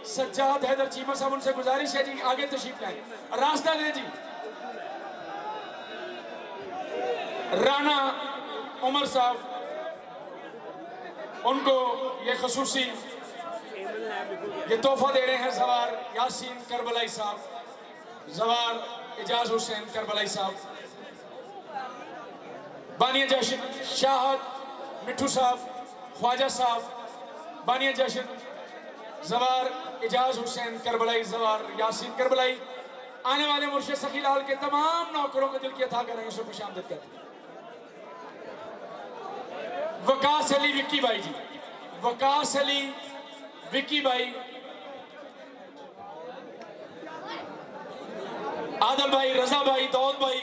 सज्जाद हैदर चीमा साहब, उनसे गुजारिश है जी आगे तशरीफ लाएं, रास्ता दें जी। राणा उमर साहब उनको ये खसूसी ये तोहफा दे रहे हैं जवार यासीन करबलाई साहब, जवार एजाज हुसैन करबलाई साहब, बानिया जशन शाहद मिठू साहब, ख्वाजा साहब, बानिया जशन जवार एजाज हुसैन करबलाई, जवार यासीन करबलाई, आने वाले मुर्शिद सखी लाल के तमाम नौकरों को दिल की अता करेंगे सो खुशामदीद कहते हैं। वकास अली विक्की भाई जी, वकास अली विक्की भाई, आदल भाई, रजा भाई, दाऊद भाई,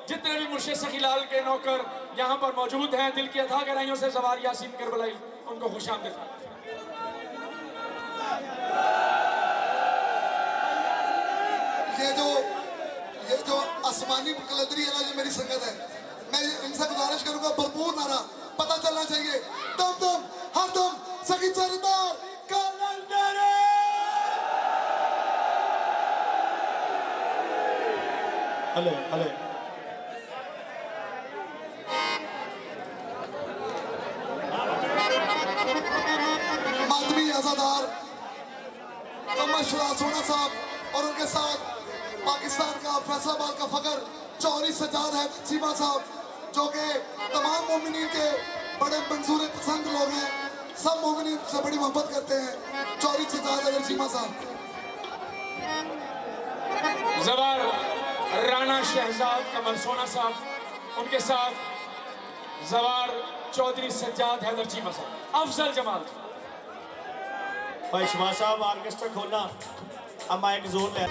जितने भी मुर्शिद सखी लाल के नौकर यहाँ पर मौजूद हैं, दिल की अथा गहराइयों से जवार यासीन करबलाई उनको खुशामदीद। ये जो आसमानी कलंदरी है ना, ये मेरी संगत है। मैं इनसे गुजारिश करूंगा भरपूर नारा पता चलना चाहिए। दम दम हर दम सखी सरदार कलंदर। हले हले मातमी आजादार कमर सोना साहब और उनके साथ पाकिस्तान का फैसलाबाद का फकर चौधरी सज्जाद है चीमा साहब, जो कि तमाम मोमिनीन के बड़े मंजूर पसंद लोग हैं, सब मोमिनीन से बड़ी मोहब्बत करते हैं। चौधरी सज्जाद है चीमा साहब। जवार राणा शहजाद कमर सोना साहब, उनके साथ जवार चौधरी सज्जाद हैदर चीमा साहब, अफजल जमाल। भाई शबाज साहब आर्केस्ट्रा खोलना, अब माइक जोर ले।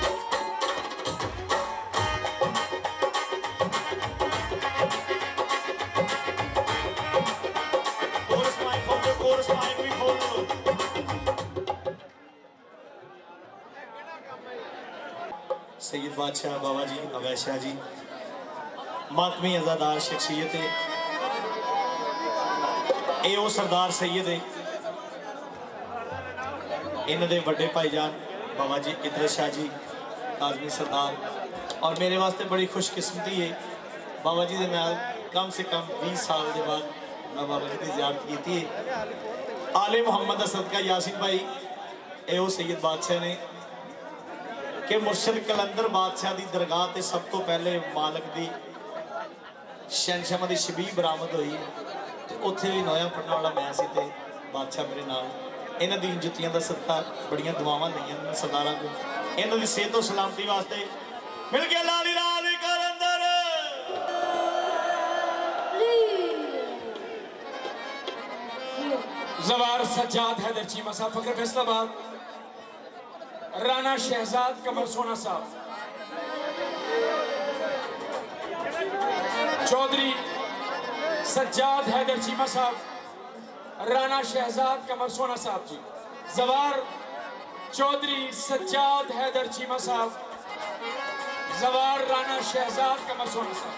कोरस माइक भी खोल दो। सैयद बादशाह बाबा जी अवैस शाह जी मातमी अजादार शख्सियत है, ये वो सरदार सैयद है, इन्हों के बड़े भाईजान बाबा जी इदरस शाह जी काजमी सरदार। और मेरे वास्ते बड़ी खुशकिस्मती है बाबा जी के नाल कम से कम 20 साल के बाद मैं बाबा जी की ज़ियारत की है। आले मुहम्मद सदका यासिन भाई ये वो सैयद बादशाह ने कि मुर्शद कलंदर बादशाह की दरगाह से सब तो पहले मालक की शहनशाह की शबीह बरामद हुई, तो उत्थे भी नोया पढ़ने वाला मैं सी ते बादशाह मेरे नाल। इन्हों दी जुत्तियां का सदका बड़ियां दुआवां लईयां सरदारां को, इन्हों की सेहत और सलामती वास्ते मिल गया लाली लाली कलंदर। जवार सज्जाद हैदर चीमा साहब फकर फैसलाबाद, राना शहजाद कमर सोना साहब, चौधरी सज्जाद हैदर चीमा साहब, राना शहजाद कमर सोना साहब जी। जवार चौधरी सज्जाद हैदर चीमा साहब, जवार राना शहजाद कमर सोना साहब।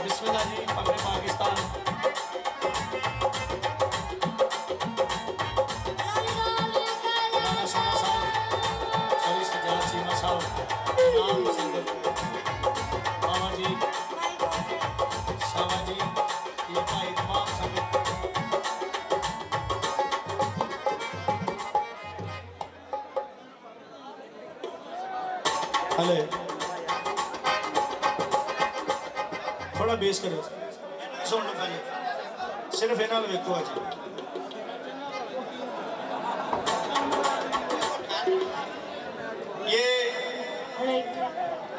बिस्मिल्लाह जी, फखरे पाकिस्तान। राना सोना साहब, चौधरी सज्जाद चीमा साहब, नाम सिंगर, मामा जी, शाबा जी, ये भाई तमाम संगत। हले थोड़ा बेस करो, सुन लो पहले, सिर्फ इन्हां नूं वेखो अज।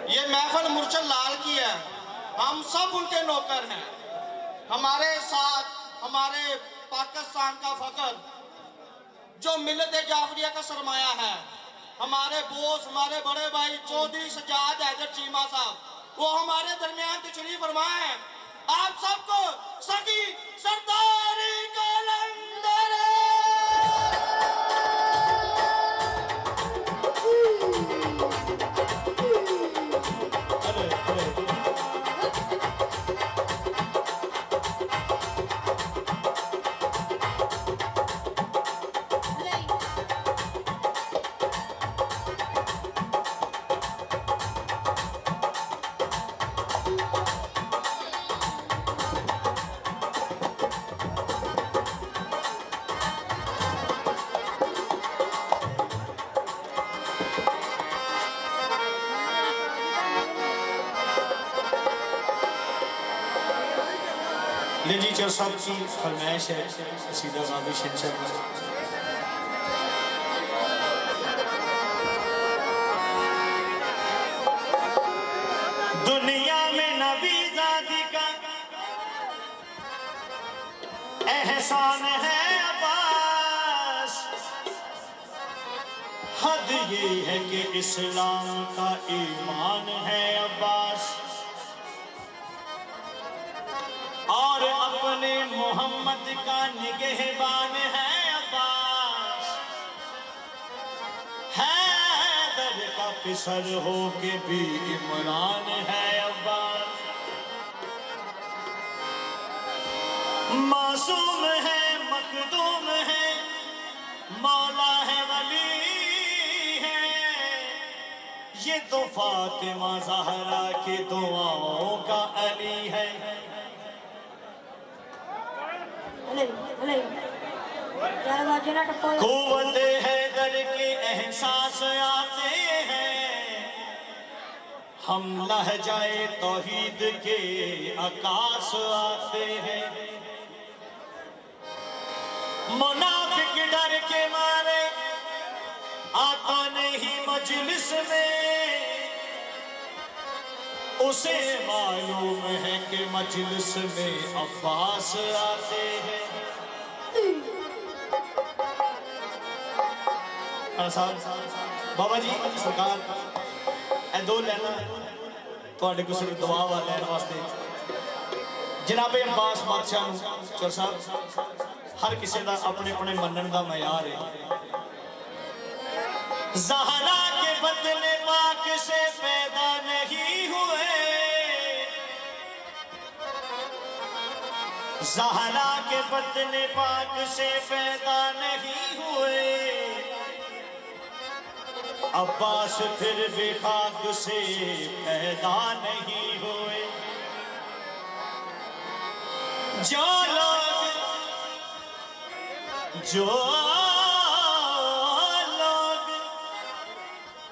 ये महफिल मुर्शद लाल की है, हम सब उनके नौकर हैं। हमारे साथ हमारे पाकिस्तान का फकर जो मिल्लत जाफरिया का सरमाया है, हमारे बोस, हमारे बड़े भाई चौधरी सज्जाद हैदर चीमा साहब, वो हमारे दरमियान तशरीफ फरमा है। आप सबको सगी सरदारी कलंदर। जी चौधरी साहब की फरमाइश है कसीदा ज़ादी शेर। दुनिया में नबी ज़ादी का एहसान है अब्बास, हद ये है कि इस्लाम का ईमान है अब्बास, और अपने मोहम्मद का निगहबान है अब्बास, हैदर का पिसर हो के भी इमरान है अब्बास, मासूम है मखदूम है मौला है वली है, ये तो फातिमा ज़हरा की दुआओं का अली है। कुव्वत हैदर के एहसास आते हैं, हम लहजाए तौहीद के आकाश आते हैं, मुनाफिक डर के मारे आता नहीं मजलिस में, उसे मालूम है कि मजलिस में अब्बास आते हैं। बाबा जी सरकार ए दो लैना तुहाडे कोल सिर्फ दुआ वा लैन वास्ते जनाबे अब्बास बादशाह चौधरी साहब, हर किसी का अपने अपने मनन का मयार है। ज़हरा के बदले पाक से पैदा नहीं हुए, ज़हरा के बदले पाक से पैदा नहीं हुए, अब्बास फिर भी खाक से पैदा नहीं हुए। जो लोग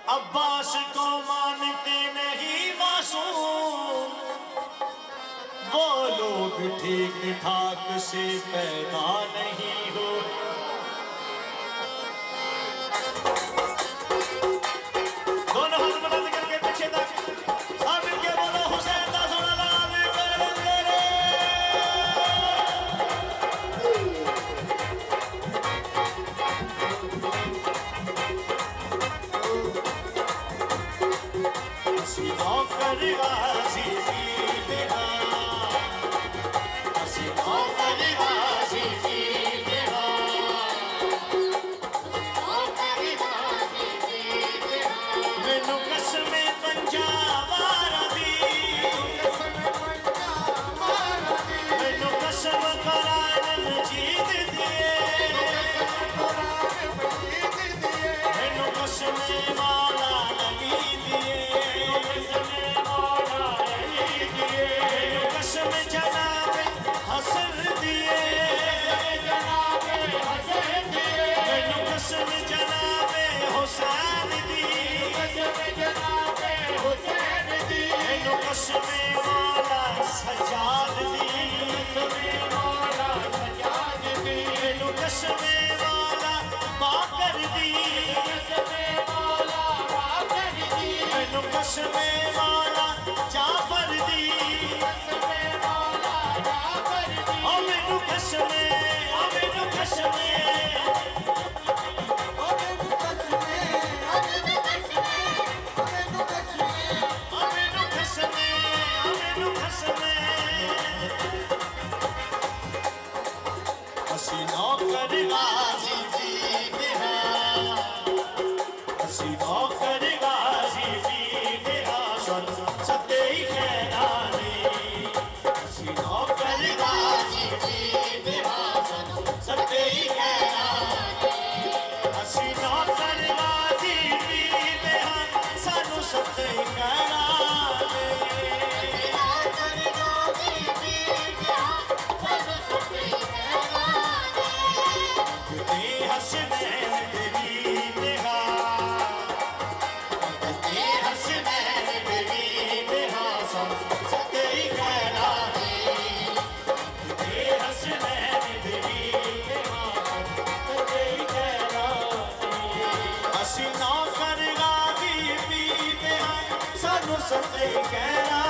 अब्बास को मानते नहीं मासूम, वो लोग ठीक ठाक से पैदा नहीं हुए। नौकर गाजी तेरा असी नौकर गाजी तेरा मैनू कसमे पंजाब दी मैनू कसम कुरान मजीद दिए मैनू कसमे मौला अली दिए मैनू कसम जनाब हसन दिए मैनू कसम जनाब हुसैन दी मैनू कसमे मौला सजाद दी मैनू कसमे मौला बाकर दी मैनू कसमे मौला जाफर दी ओ मैनू कसमे ओ मैनू कसमे असी नौकर गाजी तेरा असी नौकर गाजी तेरा सन सते ही कहना नहीं असी नौकर गाजी तेरा सन सते ही कहना असी नौकर गाजी तेरा सानू सते ही कहना सते कहना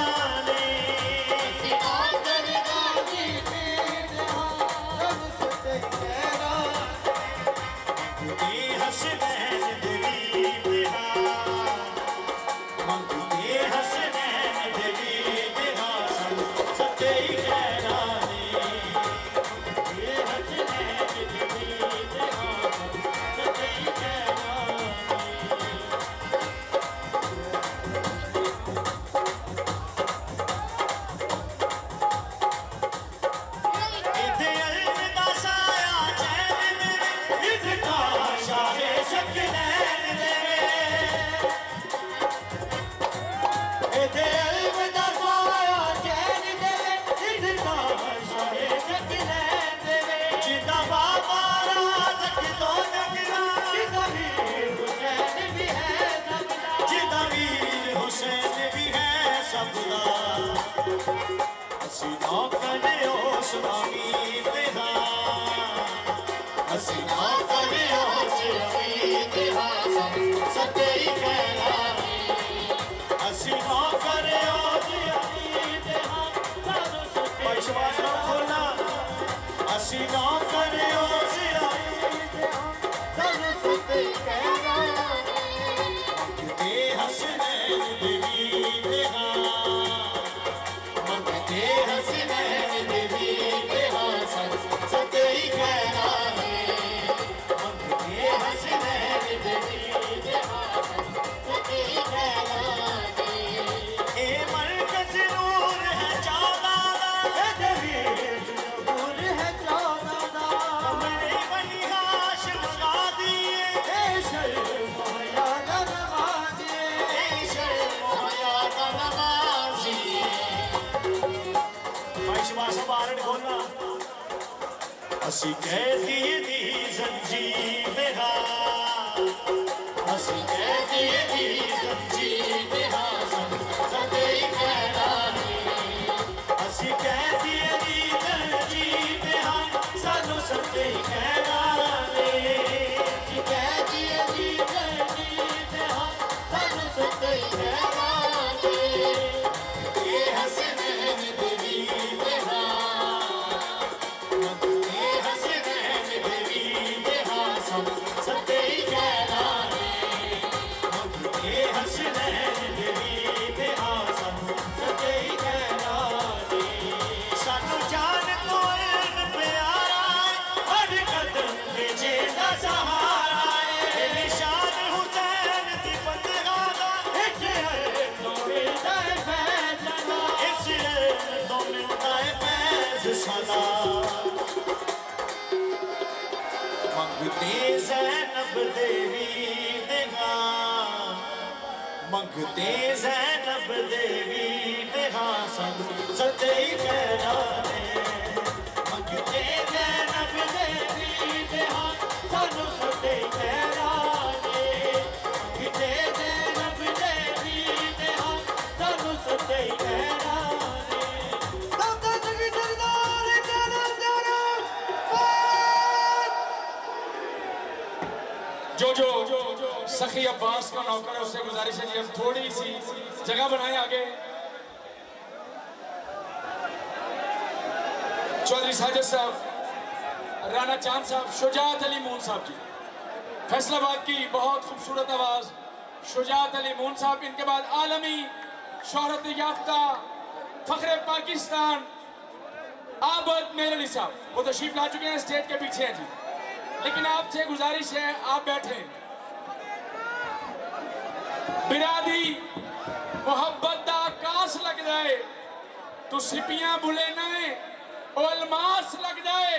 असी नौकर उस्मानी तेरा असी नौकर उस्मानी तेरा सते ही कहना असी नौकर उस्मानी तेरा विश्वास खोलना असी नौकर उस्मानी तेरा सते ही कहना हसनैन देवी तेरा हसनैन देवी तेरा सते ही कहना हसनैन देवी तेरा सते ही कहना ए मरकज नूर है चौदादा नूर है चौदादा हमने बनी हाशिम गा दिए मोहया नमाजी मोहया नमाजी बारण खोलना असी कहती दी जंजीर मेरा असी कहती दी जंजीर मेरा सते ही कहना असी कहती दी जंजीर मेरा सानू सते ही कहना असी कहती दी जंजीर मेरा सानू सते ही कहना ये हसनैन देवी मेरा हसनैन देवी मेरा ज़ैनब देवी देगा मंगते ज़ैनब देवी देगा सानू सच्चे कहना ने मंगते ज़ैनब देवी देगा सानू सच्चे कहना ने मंगते ज़ैनब देवी देगा सानू सच्चे कहना जो सखी अब्बास का नौकर है उससे गुजारिश है जी हम थोड़ी सी जगह बनाए आगे। चौधरी साजिद साहब, राना चांद साहब, शुजात अली मून साहब जी, फैसलाबाद की बहुत खूबसूरत आवाज शुजात अली मून साहब। इनके बाद आलमी शोहरत याफ्ता फख्रे पाकिस्तान आबद मेर अली साहब, वो तशरीफ ला चुके हैं, स्टेज के पीछे हैं जी, लेकिन आपसे गुजारिश है आप बैठे। बिरादी मोहब्बत दा आकाश लग जाए तू सिपियां बुले नाए ओ अलमास लग जाए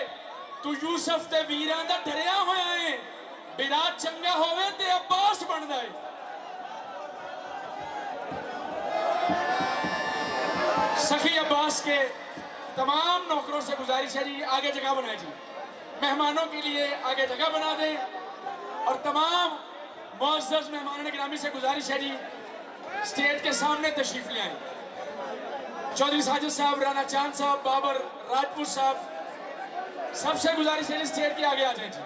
तू यूसुफ ते वीरां दा डरिया होया है बिराद चंगा होवे ते अब्बास बन जाए। सखी अब्बास के तमाम नौकरों से गुजारिश है जी आगे जगह बनाए जी, मेहमानों के लिए आगे जगह बना दें और तमाम मुअज़्ज़ज़ मेहमानों गिरामी से गुजारिश है जी स्टेज के सामने तशरीफ ले आए। चौधरी साजिद साहब, राना चांद साहब, बाबर राजपूत साहब, सबसे गुजारिश है स्टेज के आगे आ जाए जी।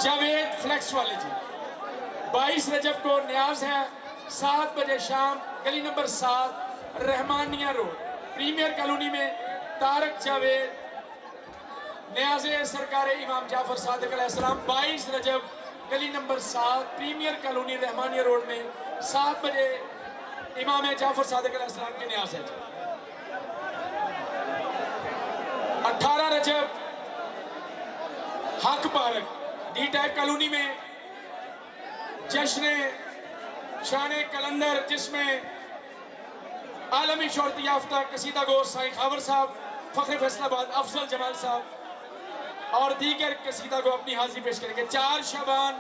जावेद फ्लेक्स वाले जी, 22 रजब को न्याज है 7 बजे शाम, गली नंबर 7 रहमानिया रोड प्रीमियर कॉलोनी में। तारक जावेद न्याज़े सरकार इमाम जाफर सादिक अलैहिस्सलाम 22 रजब गली नंबर 7 प्रीमियर कॉलोनी रहमानिया रोड में 7 बजे इमाम जाफर सादिक अलैहिस्सलाम की न्याज़ है। 18 रजब हक पार्क डी टाइप कॉलोनी में जश्न शान कलंदर, जिसमें आलमी शोहरत याफ्ता कसीदा गो साईं खावर साहब, फख्र फैसलाबाद अफजल जमाल साहब और दीगर कसीदा को अपनी हाजिरी पेश करेंगे। 4 शबान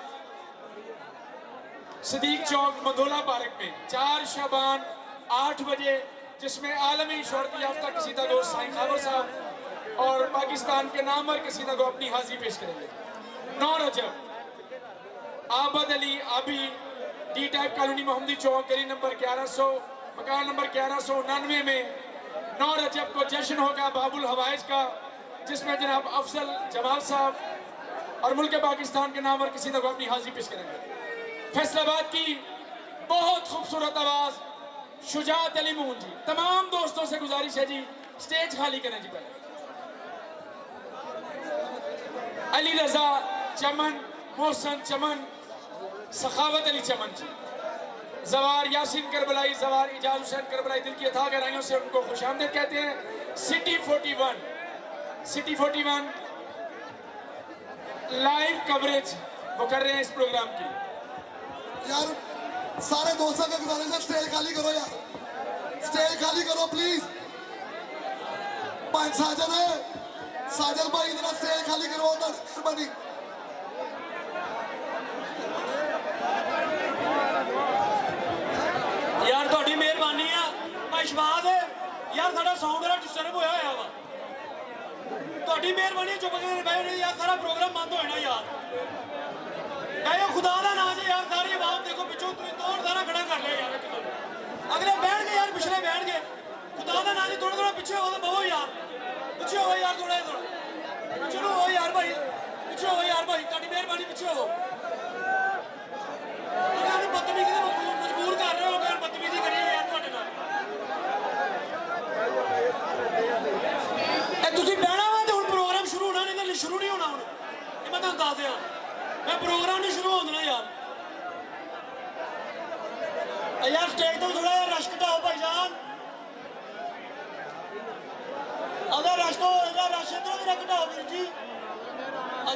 सदीक चौक मधोला पार्क में 4 शबान 8 बजे, जिसमें आलमी शोहरत याफ्ता कसीदा गो साईं खावर साहब और पाकिस्तान के नामवर कसीदा को अपनी हाजिरी पेश करेंगे। 9 रजब आबद अली आबी डी टाइप कॉलोनी मोहम्मदी चौक गली नंबर 1100 मकान नंबर 1199 में 9 रजब को जश्न होगा बाबुल हवाइज का, जिसमें जनाब अफजल जमाल साहब और मुल्क पाकिस्तान के नाम और किसी को अपनी हाजिरी पेश करेंगे। फैसलाबाद की बहुत खूबसूरत आवाज शुजात अली मून जी, तमाम दोस्तों से गुजारिश है जी स्टेज खाली करें जी। पहले अली रजा चमन, मोहसन चमन, सखावत अली चमन जी, जवार यासीन करबलाई, जवार इजाज हुसैन करबलाई दिल की अथाह गहराइयों से उनको खुशामदीद कहते हैं। सिटी 41 लाइव कवरेज वो कर रहे हैं इस प्रोग्राम की। यार सारे दोस्तों का गुजारिश है स्टेज खाली करो यार, स्टेज खाली करो प्लीज। 5 साजन है, साजन भाई इधर स्टेज खाली करो उधर मेहरबानी। यार थोड़ी मेहरबानी है भाई शबाद यार, साडा साउंड वाला डिस्टर्ब होया होया वा, थोड़ी मेहरबानी चुप करके बैठो नहीं यार, सारा प्रोग्राम बंद हो जाना यार। भाई खुदा का नाम है यार, सारी आवाम देखो पिछों तुम तोड़ सारा खड़ा कर ले यार, अगले बैठ गए यार, पिछले बैठ गए, खुदा का नाम थोड़ा थोड़ा पीछे हो तो बहु यार, पीछे हो यार, थोड़ा पीछे हो यार भाई, पीछे हो यार भाई, थोड़ी मेहरबानी पीछे हो। बदतमीजी मजबूर कर रहे हो, बदतमीजी करिए यार थोड़े नाल। तुसीं बहना वा तो हुण प्रोग्राम शुरू होना, नहीं तो शुरू नहीं होना। हुण ये मैं तुहानूं दस दियां, मैं प्रोग्राम नहीं शुरू होना यार। यार स्टेज तो थोड़ा रश घटाओ भाई जान, अगर रश तो रश इधर भी घटाओ वीर जी।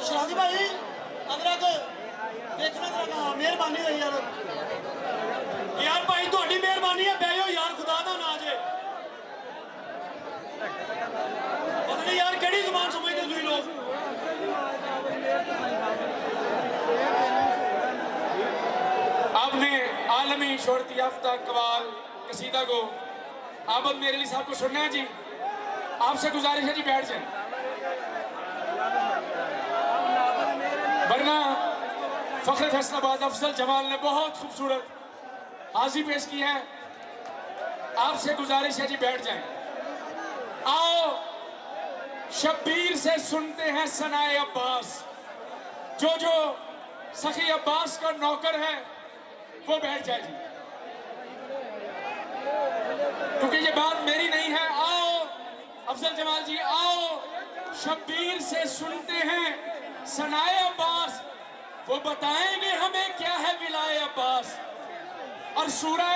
शराजी भाई अदरक देखना जरा, मेहरबानी है यार, यार भाई थोड़ी मेहरबानी है, बह जाओ यार, खुदा दा नाम जे। पता नहीं यार केड़ी जुबान समझदे तुसीं लोग। आलमी शोहरत याफ्ता कवाल कसीदा को आबद मेरे लिए साहब को सुनना है जी। आपसे गुजारिश है जी बैठ जाए, वरना फख्र फैसलाबाद अफजल जमाल ने बहुत खूबसूरत हाजी पेश की है। आपसे गुजारिश है जी बैठ जाएं। आओ शब्बीर से सुनते हैं सनाए अब्बास, जो सखी अब्बास का नौकर है वो बैठ जाए जी, क्योंकि ये बात मेरी नहीं है। आओ अफजल जमाल जी, आओ शब्बीर से सुनते हैं सनाए अब्बास, वो बताएंगे हमें क्या है विलाए अब्बास। और सूरह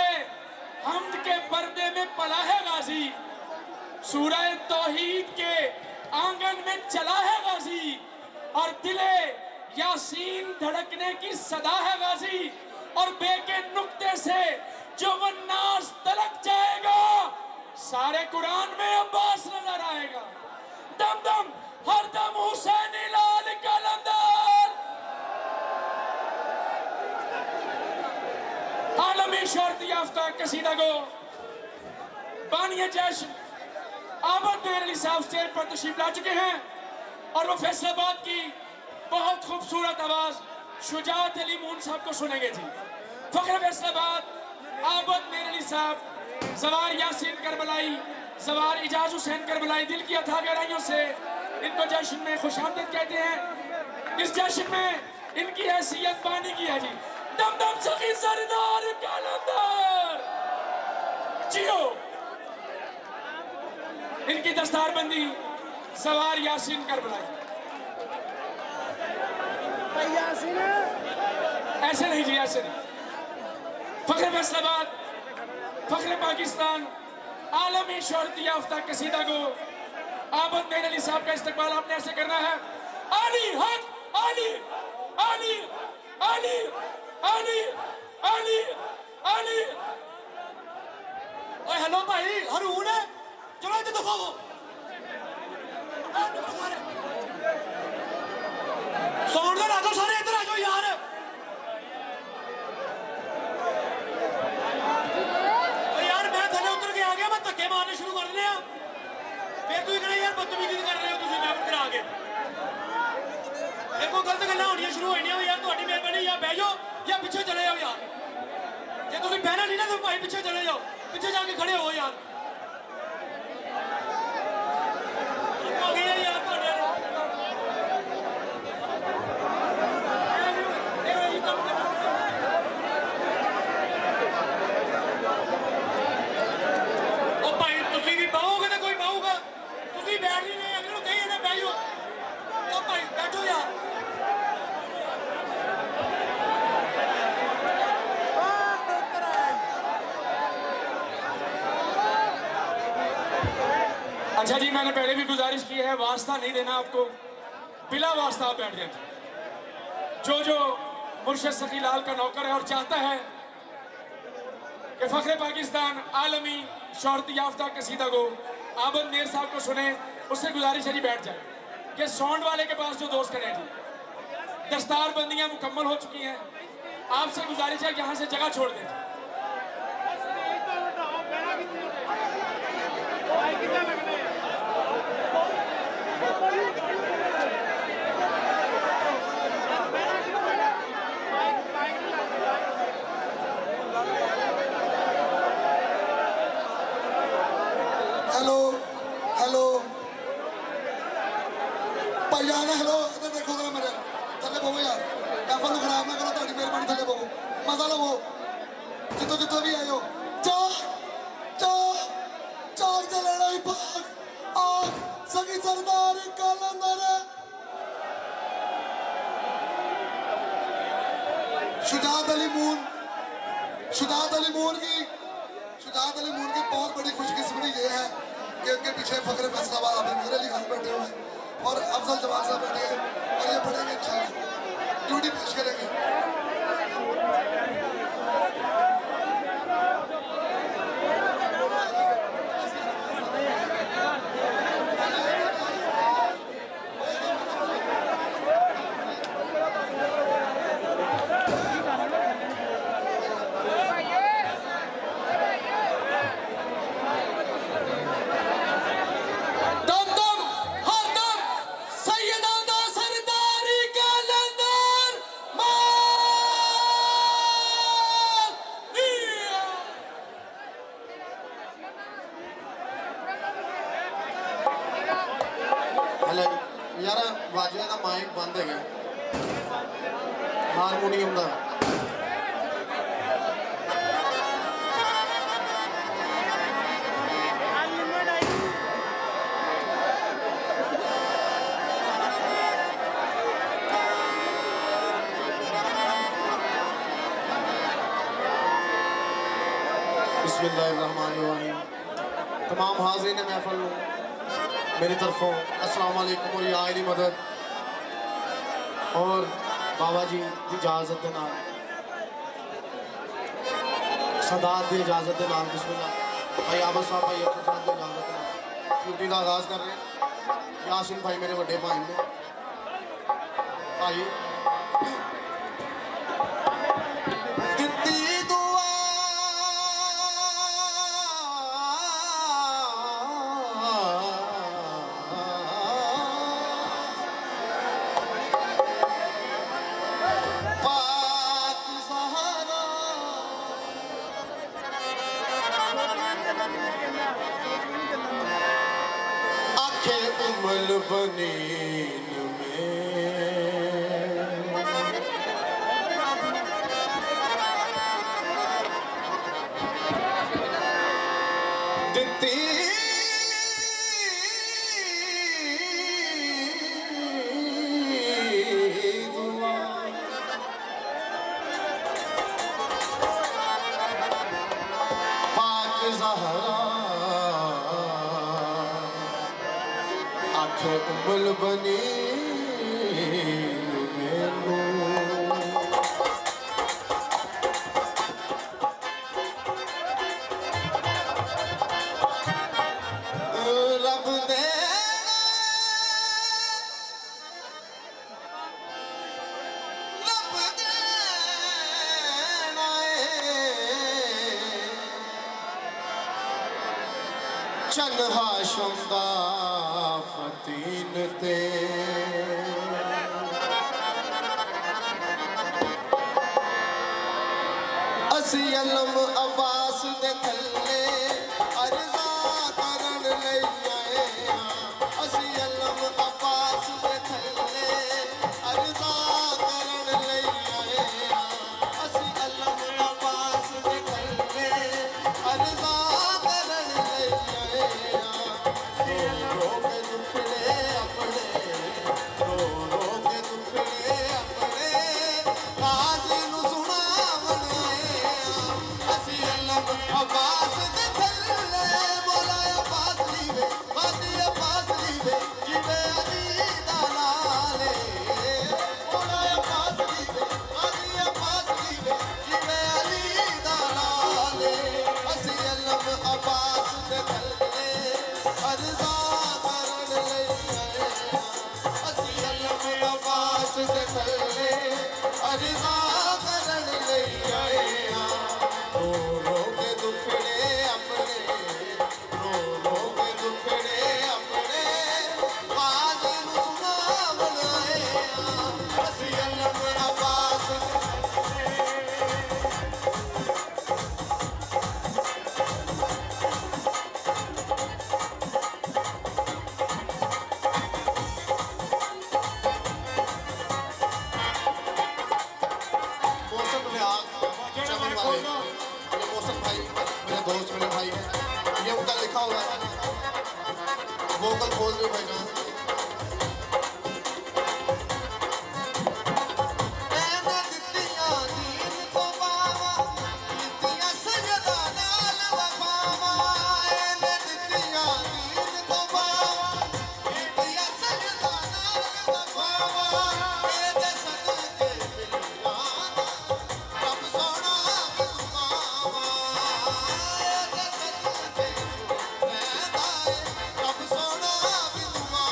हमद के पर्दे में पला है गाजी, सूरह तौहीद के आंगन में चला है गाजी, और दिले यासीन धड़कने की सदा है गाजी, और बेके नुक्ते से जो वन्नास तलक जाएगा सारे कुरान में अब्बास नजर आएगा। दम दम हर दम हुसैन लाल कलंदर। आलमी शोहरत याफ्ता कसीदा को बानिया जश्न आबद मेर अली साहब स्टेज पर तशरीफ ला चुके हैं, और वो फैसलाबाद की बहुत खूबसूरत आवाज शुजात अली मून साहब को सुनेंगे जी। फख्र फैसलाबाद आबद मेर अली साहब सवार यासीन करबलाई, सवार इजाज हुसैन करबलाई दिल की अथाह गहराइयों से इनको जश्न में खुशामदीद कहते हैं। इस जश्न में इनकी हैसियत पानी की है जी। दम दम सखी सरदार कलंदर जियो। इनकी दस्तारबंदी सवार यासीन करबलाई। ऐसे नहीं जी, ऐसे नहीं। फख्र फैसलाबाद, फख्र पाकिस्तान, आलमी शोहरत याफ्ता कसीदा को आबद मेर अली साहब का इस्तकबाल आपने ऐसे करना है। अली हक अली अली अली अली अली अली। ओए हेलो भाई हरून है, चलो इधर दिखाओ। साउंड लगा दो सारे, इधर आ जाओ यार। यार मैं थले उतर के आ गया, मैं धक्के मारने शुरू कर दिया, फिर तुम कहना यार बदतमीजी कर रहे हो तुम मैं करा के। देखो गलत गल्लां होनियां शुरू हो जानियां यार। ਤੁਹਾਡੀ ਮਿਹਰਬਾਨੀ या बह जाओ या पीछे चले जाओ यार। जे तुम बहना नहीं ना तो भाई पीछे चले जाओ, पीछे जाके खड़े हो यार। हो गया यार ਤੁਹਾਡੇ ओ भाई ਤੁਸੀਂ ਵੀ ਪਾਓਗੇ ਤੇ ਕੋਈ ਪਾਊਗਾ। ਤੁਸੀਂ ਬੈਠ ਨਹੀਂ ਰਹੇ, ਅਗਲੇ ਨੂੰ ਕਹੀਏ ਨਾ ਬਹਿ ਜਾਓ। ओ भाई बैठो यार। अच्छा जी, मैंने पहले भी गुजारिश की है, वास्ता नहीं देना आपको, बिला वास्ता आप बैठ जाए। जो मुर्शिद सखी लाल का नौकर है और चाहता है कि फख्र पाकिस्तान आलमी शोहरत याफ्ता कसीदा को आबद मेर साहब को सुने, उससे गुजारिश है जी बैठ जाए। ये साउंड वाले के पास जो दोस्त खड़े हैं जी, दस्तार बंदियां मुकम्मल हो चुकी हैं, आपसे गुजारिश है कि यहाँ से जगह छोड़ दें। हेलो हेलो भाईजान, हेलो इधर देखो जरा मेरे थले पवो यार, एफर को खराब ना करो, थोड़ी मेहरबानी थले पवो, मजा लो। जितो जितो भी आयो चाह चाह चाह जलना ही भाग आग सगी सरदार कलंदर। शुजात अली मून की बहुत बड़ी खुशकिस्मती ये है कि उनके पीछे फख्र फैसलाबाद आबद मेर अली खान बैठे हुए हैं और अफजल जमाल साहब बैठे हैं, और ये पढ़ेंगे इंशाल्लाह, ड्यूटी पेश करेंगे। माइक बंद है हारमोनियम का बिस्मिल्लाहिर्रहमानिर्रहीम। तमाम हाज़रीन महफ़िल मेरी तरफों अस्सलाम वालेकुम और या अली मदद और बाबा जी की इजाज़त के नाल सदात की इजाज़त के नाल बिस्मिल्लाह भाई आबद साहब भाई अफसर साहब की इजाज़त के नाल ड्यूटी का आगाज़ कर रहे हैं। यासिन भाई मेरे बड़े भाई ने आइए उमल बनीन में दिती दुआ पाक ज़हरा उमल बनी रब दे चन हाशम दा फतीन ते असी अलम अब्बास दे थल्ले अर्ज़ा करन लई आए असी अलम अब्बास दे थल्ले अर्ज़ा करन लई आए असी अलम अब्बास दे थल्ले अर्ज़ा करन लई आए रो के दुखड़े अपने रो के दुखड़े अपने आज नु सुनावन असी अलम अब्बास दे थल्ले बोला अब्बास लीवे बादी अब्बास लीवे जिवे अली दा नाले बोला अब्बास लीवे बादी अब्बास लीवे जिवे अली दा नाले असी अलम अब्बास दे थल्ले अर्ज़ा करन लई आए असी अलम अब्बास दे थल्ले अर्ज़ा करन लई आए रो के दुखड़े अपने रो के दुखड़े अपने आज नु सुनावन आए असी अलम अब्बास मौसम लिहाज चमन वाले ये मौसम भाई मेरे दोस्त मेरे भाई हैं ये उनका लिखा हुआ है वोकल खोल दो भाई जान मैंने दित्तियां दीन को बावा दित्तियां सजदा नाल वफावा मैंने दित्तियां दीन को बावा दित्तियां सजदा नाल वफावा मेरे सदके मिलिया रब सोना दुआवा मेरे सदके मैं दाए रब सोना दुआवा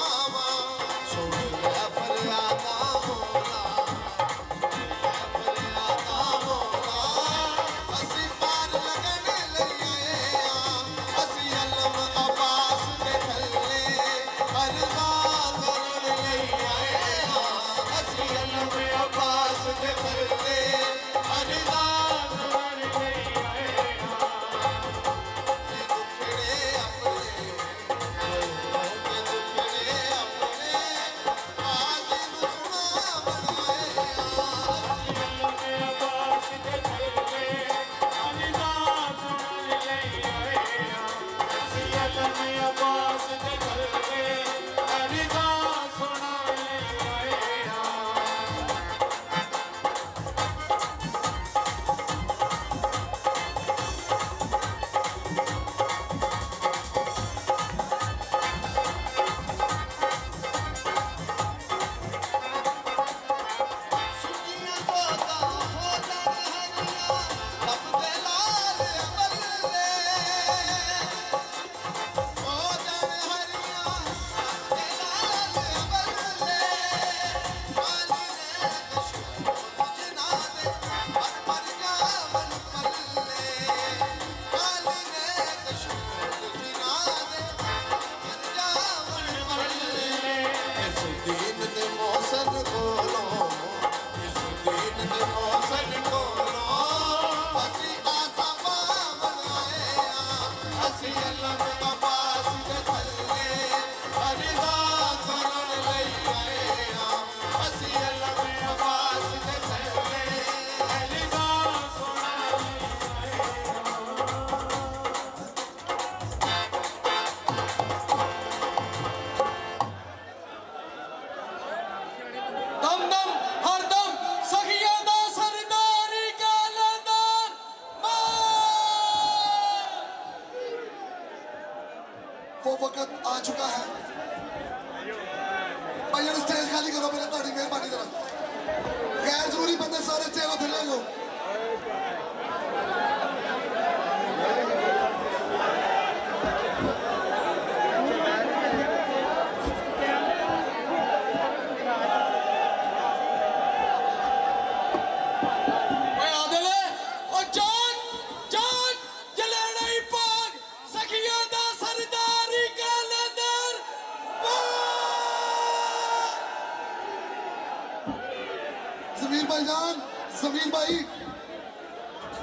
जमीर भाई जान, जमीर भाई,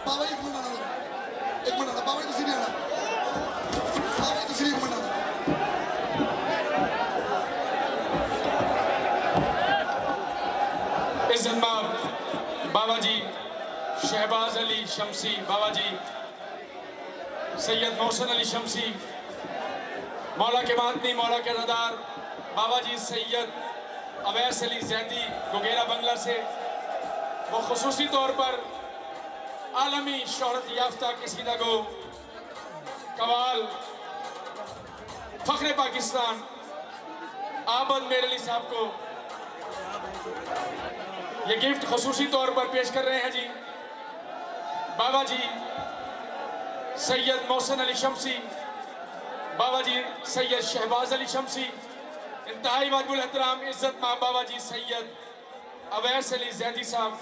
बाबा जी एक मिनट आना, बाबा जी तुसी नहीं आना, बाबा जी तुसी एक मिनट आना। इज्जतमाब बाबा जी शहबाज अली शमसी, बाबा जी सैयद मोहसिन अली शमसी, मौला के मातमी, मौला के रदार बाबा जी सैयद अवैस अली जैदी गोगेरा बंगला से, वो खुसूसी तौर पर आलमी शोहरत याफ्ता कसीदा गो कवाल फ़ख्र पाकिस्तान आबद मेर अली साहब को ये गिफ्ट खुसूसी तौर पर पेश कर रहे हैं जी। बाबा जी सैयद मोहसिन अली शमसी, बाबा जी सैयद शहबाज अली शमसी, इंतहाई वाजिबुल एहतराम इज्जत मां बाबा जी सैयद अवैस अली जैदी साहब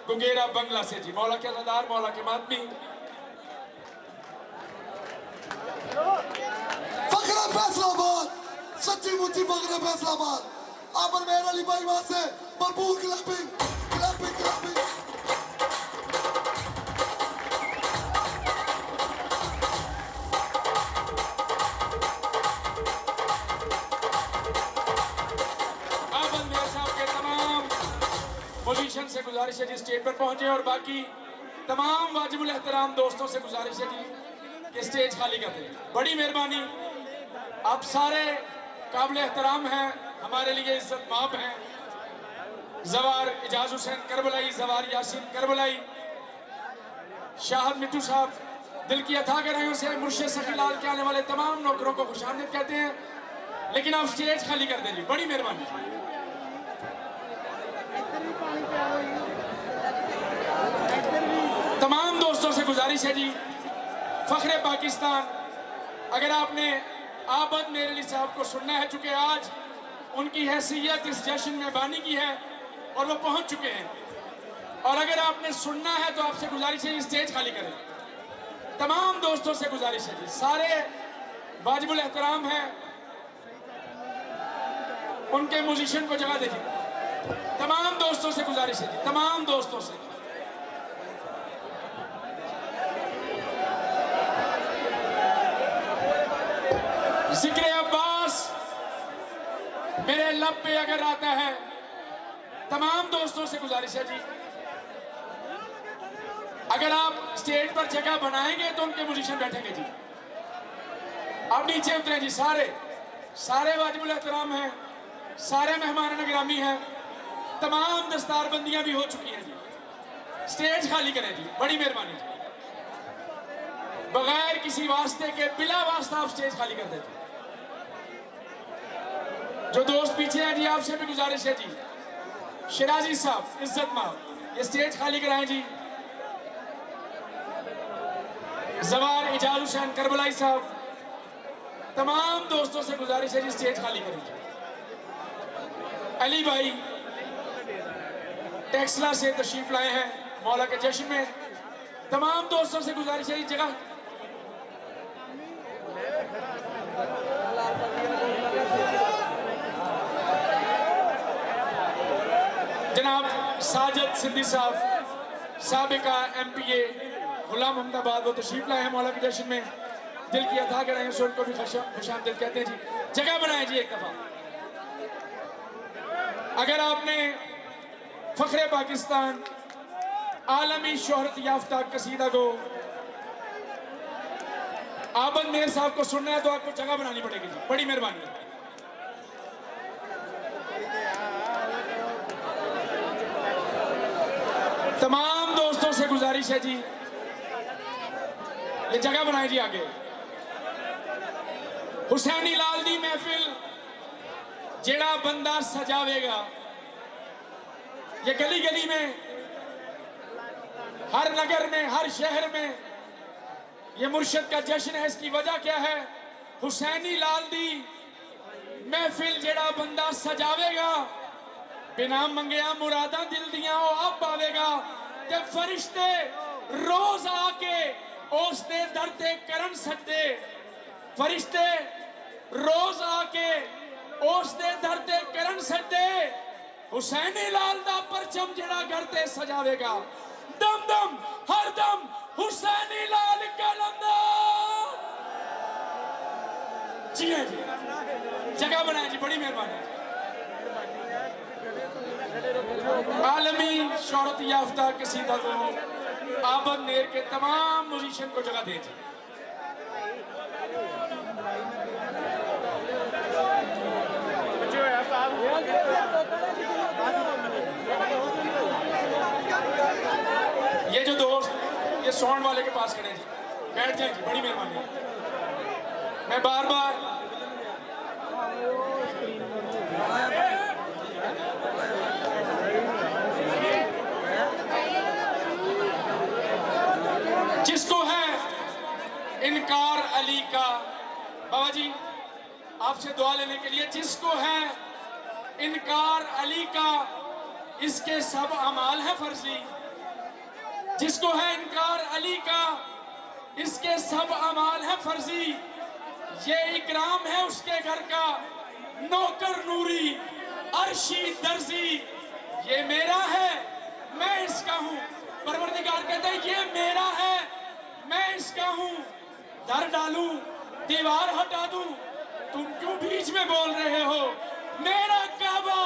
गुगेरा बंगला से जी, मौला के रदार, मौला के मातमी। फखरा फैसलाबाद, सच्ची मुच्ची फखरा फैसलाबाद, आबर मेहर अली भाई वहां से भरपूर क्लैपिंग क्लैपिंग क्लैपिंग। आबर मेहर साहब के तमाम पोजीशन से गुजारिश है जी स्टेज पर पहुंचे, और बाकी तमाम वाजिबुल एहतराम दोस्तों से गुजारिश है जी कि स्टेज खाली कर दें। बड़ी मेहरबानी, आप सारे काबिल एहतराम हैं, हमारे लिए इज्जत माब हैं। जवार इजाज हुसैन करबलाई, जवार यासीन करबलाई, शाहद मिट्टू साहब, दिल की अथाह गहराइयों से मुर्शिद सखीलाल के आने वाले तमाम नौकरों को खुशामदीद कहते हैं, लेकिन आप स्टेज खाली कर दें जी, बड़ी मेहरबानी। तमाम दोस्तों से गुजारिश है जी, फख्रे पाकिस्तान, अगर आपने आबद मेर अली साहब को सुनना है, चूंकि आज उनकी हैसियत इस जश्न में बानी की है और वो पहुंच चुके हैं, और अगर आपने सुनना है तो आपसे गुजारिश है स्टेज खाली करें। तमाम दोस्तों से गुजारिश है जी, सारे वाजिबुल एहतराम हैं, उनके म्यूजिशियन को जगह दीजिए। तमाम दोस्तों से गुजारिश है जी, तमाम दोस्तों से। जिक्र अब्बास मेरे लब पे अगर आता है, तमाम दोस्तों से गुजारिश है जी, अगर आप स्टेज पर जगह बनाएंगे तो उनके म्यूजिशियन बैठेंगे जी। आप नीचे उतरें जी, सारे वाजिबुल एहतराम हैं, सारे मेहमान गिरामी हैं, तमाम दस्तारबंदियां भी हो चुकी हैं जी, स्टेज खाली करें जी, बड़ी मेहरबानी जी। बगैर किसी वास्ते के, बिला वास्ता आप स्टेज खाली कर देते। जो दोस्त पीछे हैं जी, आपसे भी गुजारिश है जी, शिराजी साहब इज्जत मां, ये स्टेज खाली कराएं जी। जवार इजाज हुसैन करबलाई साहब, तमाम दोस्तों से गुजारिश है जी स्टेज खाली करें जी। अली भाई टेक्सला से तशरीफ लाए हैं मौला के जश्न में, तमाम दोस्तों से गुजारिश है जगह। जनाब साजिद सिंधी साहब, साबिका MPA गुलाम अहमदाबाद, वो तशरीफ लाए हैं मौला के जश्न में, दिल की अथा कर रहे हैं, उनको भी खुशामदीद कहते हैं जी। जगह बनाए जी एक दफा। अगर आपने फख्रे पाकिस्तान आलमी शोहरत याफ्ता कसीदा को आबद मेर साहब को सुनना है तो आपको जगह बनानी पड़ेगी जी, बड़ी मेहरबानी। तमाम दोस्तों से गुजारिश है जी, ये जगह बनाए जी आगे। हुसैनी लाल दी महफिल जेड़ा बंदा सजावेगा, ये गली गली में, हर नगर में, हर शहर में ये मुर्शिद का जश्न है। इसकी वजह क्या है? हुसैनी लाल दी महफिल जेड़ा बंदा सजावेगा, बिना मंगिया मुरादा दिल दिया वो अब पावेगा, ते फरिश्ते रोज आके उस दे दर ते करन सजदे, फरिश्ते रोज आके उस दे दर ते करन सजदे। हुसैनी लाल दा परचम नाम जेड़ा घर ते सजावेगा। दम दम हर दम हुसैनी लाल कलंदर। जी हाँ जी, जगह बनाए जी, बड़ी मेहरबानी। आलमी शोहरत याफ्ता कसीदा तो आबद नेर के तमाम म्यूजिशियन को जगह दे। ये जो दोस्त ये साउंड वाले के पास खड़े जी, बैठ जाए जी, बड़ी मेहरबानी। मैं बार बार जिसको है इनकार अली का, बाबा जी आपसे दुआ लेने के लिए, जिसको है इनकार अली का इसके सब अमाल है फर्जी। जिसको है इनकार अली का इसके सब अमाल है फर्जी। ये इकराम है उसके घर का नौकर नूरी अर्शी दर्जी। ये मेरा है मैं इसका हूँ, परवरदिगार कहते हैं ये मेरा है मैं इसका हूँ। दर डालूं दीवार हटा दूं, तुम क्यों बीच में बोल रहे हो? मेरा काबा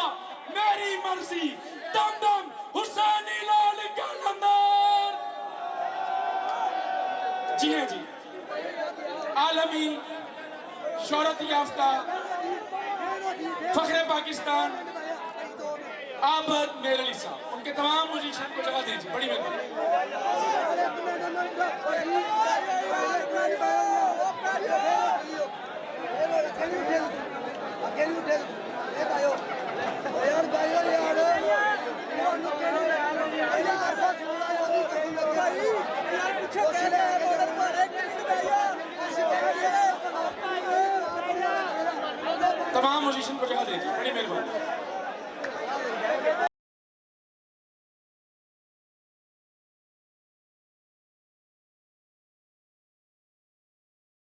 मेरी मर्जी, दम दम हुसैनी लाल कलंदर। जी हाँ जी, आलमी शोहरत याफ्ता फखरे पाकिस्तान आबद मेर अली साहब, उनके तमाम म्यूजिशियन को जगह दीजिए, बड़ी मेहरबानी। तमाम म्यूजिशियन को जगह दीजिए, बड़ी मेहरबानी।